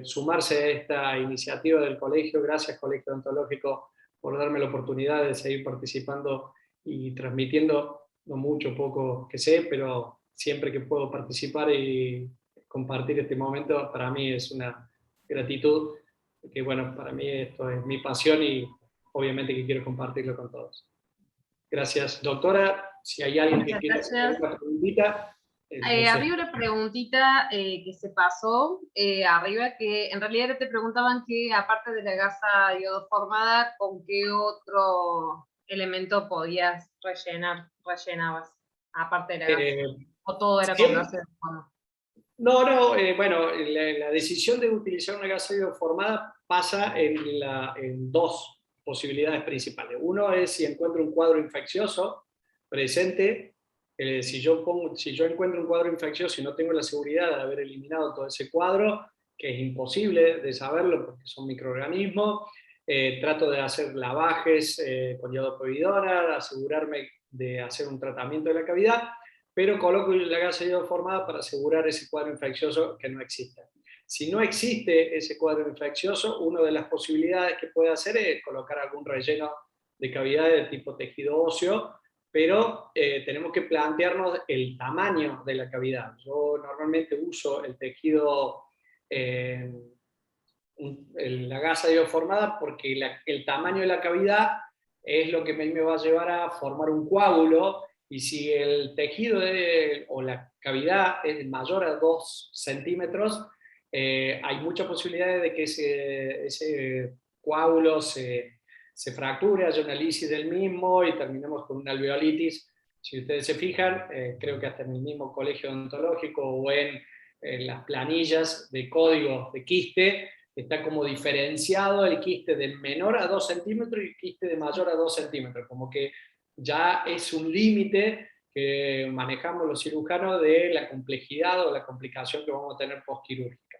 sumarse a esta iniciativa del colegio, gracias Colegio Odontológico por darme la oportunidad de seguir participando y transmitiendo lo mucho poco que sé, pero siempre que puedo participar y compartir este momento, para mí es una gratitud, que bueno, para mí esto es mi pasión y obviamente que quiero compartirlo con todos. Gracias, doctora. Si hay alguien que quiera hacer una preguntita. Había una preguntita que se pasó arriba, que en realidad te preguntaban que aparte de la gasa iodoformada, ¿con qué otro elemento podías rellenabas, aparte de la gasa? ¿O todo era con gasa iodoformada? No, bueno, la decisión de utilizar una gasa iodoformada pasa en dos posibilidades principales. Uno es si encuentro un cuadro infeccioso presente, Si yo encuentro un cuadro infeccioso y no tengo la seguridad de haber eliminado todo ese cuadro, que es imposible de saberlo porque son microorganismos, trato de hacer lavajes con iodoprovidora, asegurarme de hacer un tratamiento de la cavidad, pero coloco la gasa iodoformada para asegurar ese cuadro infeccioso que no exista. Si no existe ese cuadro infeccioso, una de las posibilidades que puede hacer es colocar algún relleno de cavidad de tipo tejido óseo, pero tenemos que plantearnos el tamaño de la cavidad. Yo normalmente uso el tejido, la gasa iodoformada, porque el tamaño de la cavidad es lo que me va a llevar a formar un coágulo, y si el tejido o la cavidad es mayor a 2 centímetros, hay muchas posibilidades de que ese coágulo se fracture, haya una lisis del mismo y terminemos con una alveolitis. Si ustedes se fijan, creo que hasta en el mismo colegio odontológico o en las planillas de códigos de quiste, está como diferenciado el quiste de menor a 2 centímetros y el quiste de mayor a 2 centímetros, como que ya es un límite que manejamos los cirujanos de la complejidad o la complicación que vamos a tener postquirúrgica.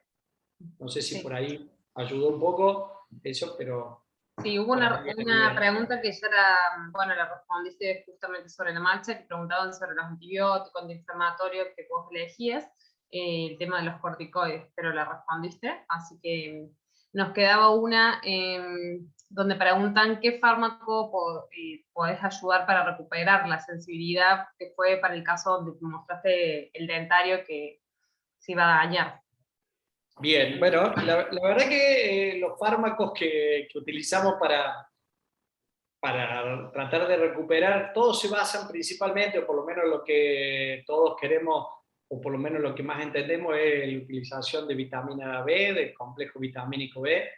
No sé si Sí. por ahí ayudó un poco eso, pero... Sí, hubo una pregunta que ya era, bueno, la respondiste justamente sobre la marcha, que preguntaban sobre los antibióticos, antiinflamatorios que vos elegías, el tema de los corticoides, pero la respondiste, así que nos quedaba una donde preguntan qué fármaco podés ayudar para recuperar la sensibilidad que fue para el caso donde te mostraste el dentario que se iba a dañar. Bien, bueno, la verdad que los fármacos que utilizamos para tratar de recuperar, todos se basan principalmente, o por lo menos lo que todos queremos, o por lo menos lo que más entendemos, es la utilización de vitamina B, del complejo vitamínico B,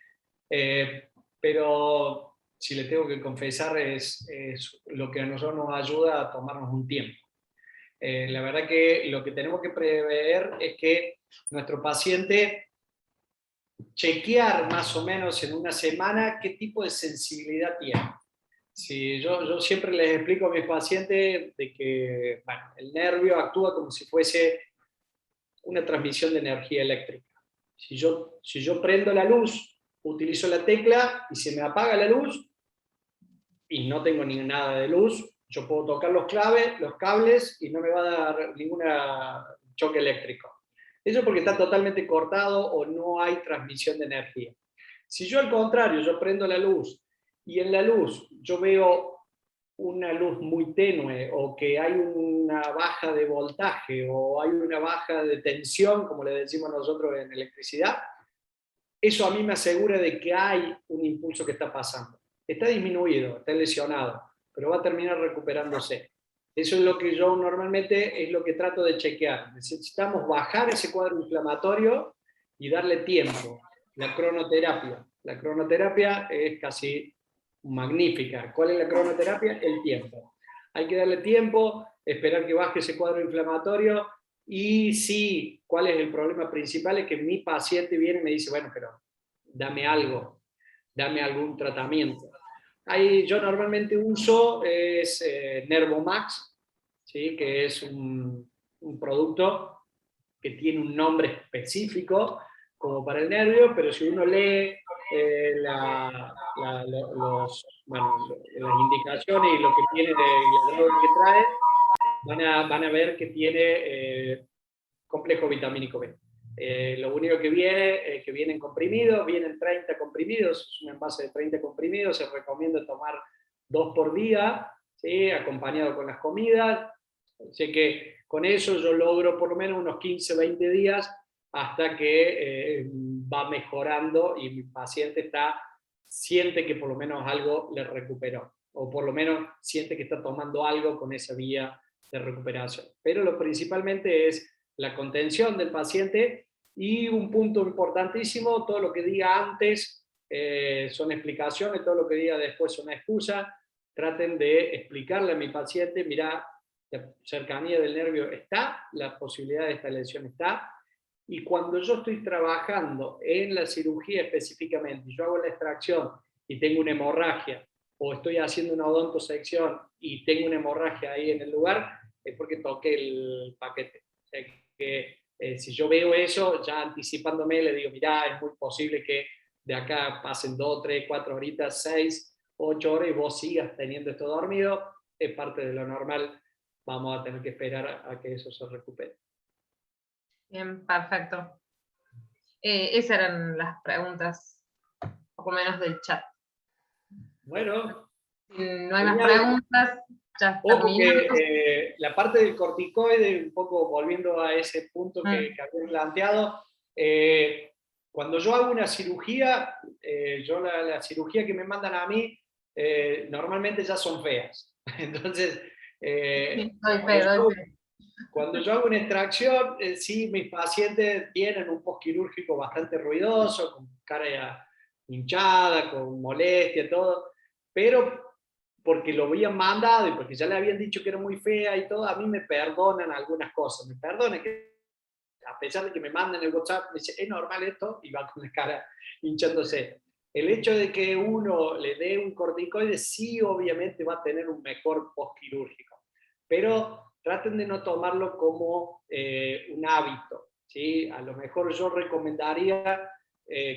pero si le tengo que confesar, es lo que a nosotros nos ayuda a tomarnos un tiempo. La verdad que lo que tenemos que prever es que nuestro paciente chequear más o menos en una semana qué tipo de sensibilidad tiene. Sí, yo siempre les explico a mis pacientes de que bueno, el nervio actúa como si fuese una transmisión de energía eléctrica. Si yo prendo la luz, utilizo la tecla y se me apaga la luz y no tengo ni nada de luz, yo puedo tocar los cables y no me va a dar ningún choque eléctrico. Eso porque está totalmente cortado o no hay transmisión de energía. Si yo al contrario, yo prendo la luz y en la luz yo veo una luz muy tenue o que hay una baja de voltaje o hay una baja de tensión, como le decimos nosotros en electricidad, eso a mí me asegura de que hay un impulso que está pasando. Está disminuido, está lesionado, pero va a terminar recuperándose. Eso es lo que yo normalmente es lo que trato de chequear. Necesitamos bajar ese cuadro inflamatorio y darle tiempo. La cronoterapia. La cronoterapia es casi magnífica. ¿Cuál es la cronoterapia? El tiempo. Hay que darle tiempo, esperar que baje ese cuadro inflamatorio. Y sí, ¿cuál es el problema principal? Es que mi paciente viene y me dice, bueno, pero dame algo, dame algún tratamiento. Ahí yo normalmente uso Nervomax, ¿sí? Que es un producto que tiene un nombre específico como para el nervio, pero si uno lee las indicaciones y lo que tiene la droga que trae, van a ver que tiene complejo vitamínico B. Lo único que viene es que vienen comprimidos, vienen 30 comprimidos, es un envase de 30 comprimidos, se recomienda tomar 2 por día, ¿sí? Acompañado con las comidas. Así que con eso yo logro por lo menos unos 15, 20 días hasta que va mejorando y mi paciente siente que por lo menos algo le recuperó, o por lo menos siente que está tomando algo con esa vía de recuperación. Pero lo principalmente es la contención del paciente y un punto importantísimo, todo lo que diga antes son explicaciones, todo lo que diga después son excusas. Traten de explicarle a mi paciente, mira, la cercanía del nervio está, la posibilidad de esta lesión está, y cuando yo estoy trabajando en la cirugía específicamente, yo hago la extracción y tengo una hemorragia, o estoy haciendo una odontosección y tengo una hemorragia ahí en el lugar, es porque toqué el paquete. O sea que si yo veo eso, ya anticipándome, le digo, mirá, es muy posible que de acá pasen 2, 3, 4 horitas, 6, 8 horas y vos sigas teniendo esto dormido, es parte de lo normal, vamos a tener que esperar a que eso se recupere. Bien, perfecto. Esas eran las preguntas, poco menos del chat. Bueno. Si no hay más preguntas, ya Ojo terminamos. que la parte del corticoide, un poco volviendo a ese punto que había planteado, cuando yo hago una cirugía, la cirugía que me mandan a mí, normalmente ya son feas. Entonces, cuando yo hago una extracción, sí, mis pacientes tienen un postquirúrgico bastante ruidoso, con cara hinchada, con molestia, todo, pero porque lo habían mandado y porque ya le habían dicho que era muy fea y todo, a mí me perdonan algunas cosas, me perdonan que a pesar de que me manden el WhatsApp, me dice, ¿es normal esto? Y va con la cara hinchándose. El hecho de que uno le dé un corticoide, sí, obviamente va a tener un mejor postquirúrgico, pero traten de no tomarlo como un hábito, ¿sí? A lo mejor yo recomendaría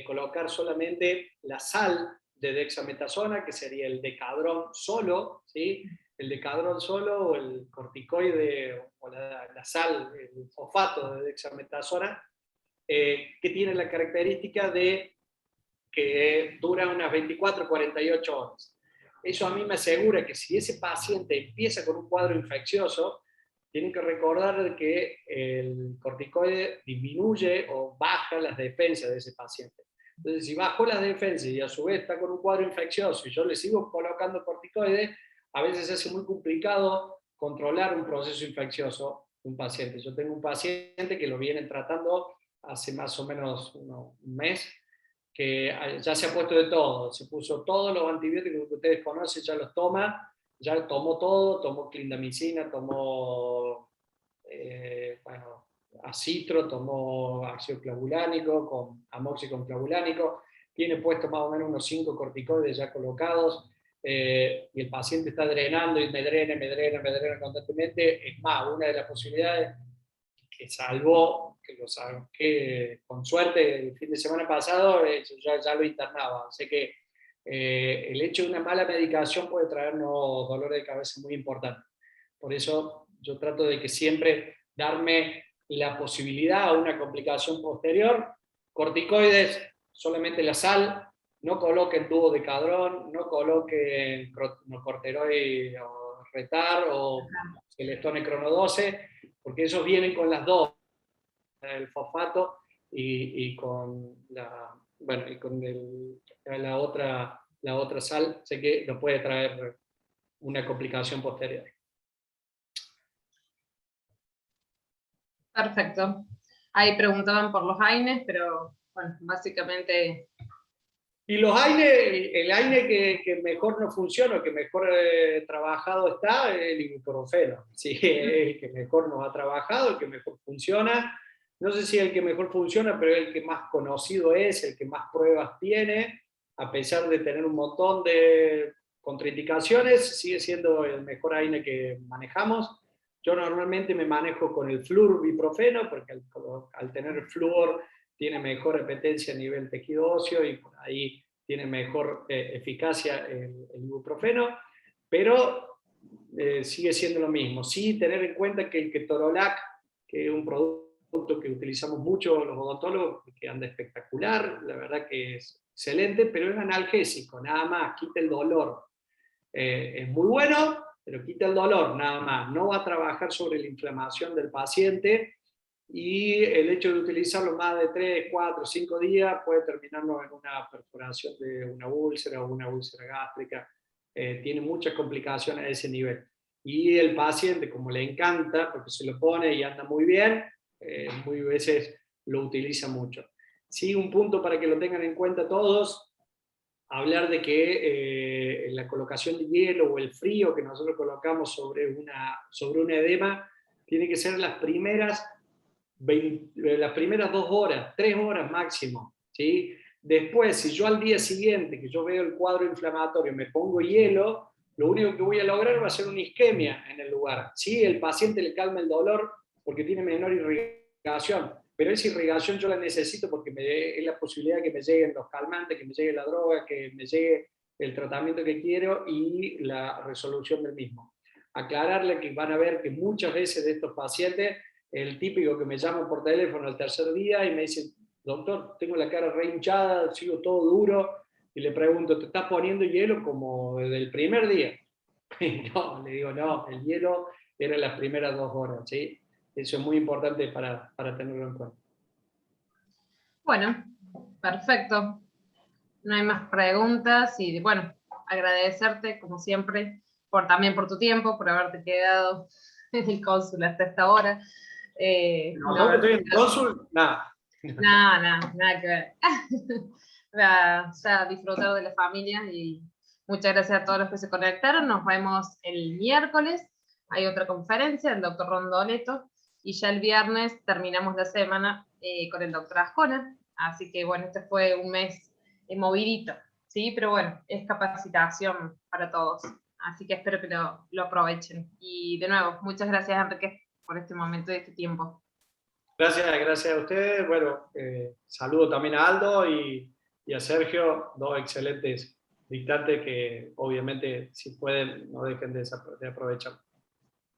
colocar solamente la sal de dexametasona, que sería el decadrón solo, ¿sí? El decadrón solo o el corticoide o la sal, el fosfato de dexametasona, que tiene la característica de que dura unas 24-48 horas. Eso a mí me asegura que si ese paciente empieza con un cuadro infeccioso, tienen que recordar que el corticoide disminuye o baja las defensas de ese paciente. Entonces, si bajó las defensas y a su vez está con un cuadro infeccioso y yo le sigo colocando corticoide, a veces es muy complicado controlar un proceso infeccioso de un paciente. Yo tengo un paciente que lo vienen tratando hace más o menos un mes, que ya se ha puesto de todo, se puso todos los antibióticos que ustedes conocen, ya los toma, ya tomó todo, tomó clindamicina, tomó acitro, tomó ácido clavulánico, con amoxicillin clavulánico, tiene puesto más o menos unos 5 corticoides ya colocados, y el paciente está drenando y me drena constantemente. Es más, una de las posibilidades que salvó, que con suerte el fin de semana pasado ya lo internaba. Así que el hecho de una mala medicación puede traernos dolores de cabeza muy importantes. Por eso yo trato de que siempre darme la posibilidad a una complicación posterior. Corticoides, solamente la sal, no coloquen duodecadrón, no coloquen corticoide o retar o celestone crono 12, porque esos vienen con las dos, el fosfato y con la otra sal, sé que nos puede traer una complicación posterior. Perfecto. Ahí preguntaban por los AINES, pero bueno, básicamente... Y los AINE, el AINE que mejor no funciona, o que mejor trabajado está, el ibuprofeno. Sí, el que mejor nos ha trabajado, el que mejor funciona. No sé si el que mejor funciona, pero el que más conocido es, el que más pruebas tiene, a pesar de tener un montón de contraindicaciones, sigue siendo el mejor AINE que manejamos. Yo normalmente me manejo con el fluorbiprofeno, porque al tener flúor tiene mejor repetencia a nivel tejido óseo y por ahí tiene mejor eficacia el ibuprofeno, pero sigue siendo lo mismo. Sí, tener en cuenta que el ketorolac, que es un producto que utilizamos mucho los odontólogos, que anda espectacular, la verdad que es excelente, pero es analgésico, nada más, quita el dolor. Es muy bueno, pero quita el dolor, nada más. No va a trabajar sobre la inflamación del paciente, y el hecho de utilizarlo más de 3, 4, 5 días puede terminarnos en una perforación de una úlcera o una úlcera gástrica. Tiene muchas complicaciones a ese nivel. Y el paciente, como le encanta, porque se lo pone y anda muy bien, muy veces lo utiliza mucho. Sí, un punto para que lo tengan en cuenta todos, hablar de que la colocación de hielo o el frío que nosotros colocamos sobre un edema tiene que ser las primeras 2 horas, 3 horas máximo, ¿sí? Después, si yo al día siguiente, que yo veo el cuadro inflamatorio, me pongo hielo, lo único que voy a lograr va a ser una isquemia en el lugar. Sí, el paciente le calma el dolor porque tiene menor irrigación, pero esa irrigación yo la necesito porque es la posibilidad de que me lleguen los calmantes, que me llegue la droga, que me llegue el tratamiento que quiero y la resolución del mismo. Aclararle que van a ver que muchas veces de estos pacientes, el típico que me llama por teléfono al tercer día y me dice, doctor, tengo la cara re hinchada, sigo todo duro, y le pregunto, ¿te estás poniendo hielo como desde el primer día? No, le digo, no, el hielo era las primeras 2 horas, ¿sí? Eso es muy importante para tenerlo en cuenta. Bueno, perfecto. No hay más preguntas y bueno, agradecerte como siempre también por tu tiempo, por haberte quedado en el cónsul hasta esta hora. No, que estoy en cónsul, nada. Nada que ver. Ya disfrutar de la familia y muchas gracias a todos los que se conectaron. Nos vemos el miércoles. Hay otra conferencia, el doctor Rondoleto, y ya el viernes terminamos la semana con el doctor Ascona. Así que bueno, este fue un mes movidito, ¿sí? Pero bueno, es capacitación para todos. Así que espero que lo aprovechen. Y de nuevo, muchas gracias, Enrique, por este momento y este tiempo. Gracias a ustedes. Bueno, saludo también a Aldo y a Sergio, 2 excelentes dictantes que obviamente si pueden no dejen de aprovechar.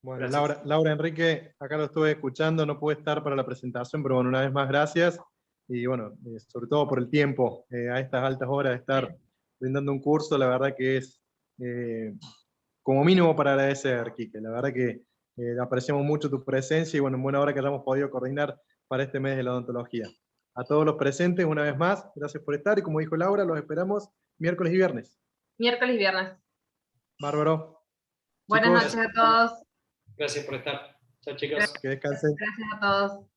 Bueno, Laura, Enrique, acá lo estuve escuchando, no pude estar para la presentación, pero bueno, una vez más gracias. Y bueno, sobre todo por el tiempo, a estas altas horas de estar brindando un curso, la verdad que es como mínimo para agradecer, Quique. La verdad que apreciamos mucho tu presencia y bueno, en buena hora que hayamos podido coordinar para este mes de la odontología. A todos los presentes, una vez más, gracias por estar y como dijo Laura, los esperamos miércoles y viernes. Miércoles y viernes. Bárbaro. Buenas noches a todos. Gracias por estar. Chao, chicos. Gracias, Que descansen. gracias a todos.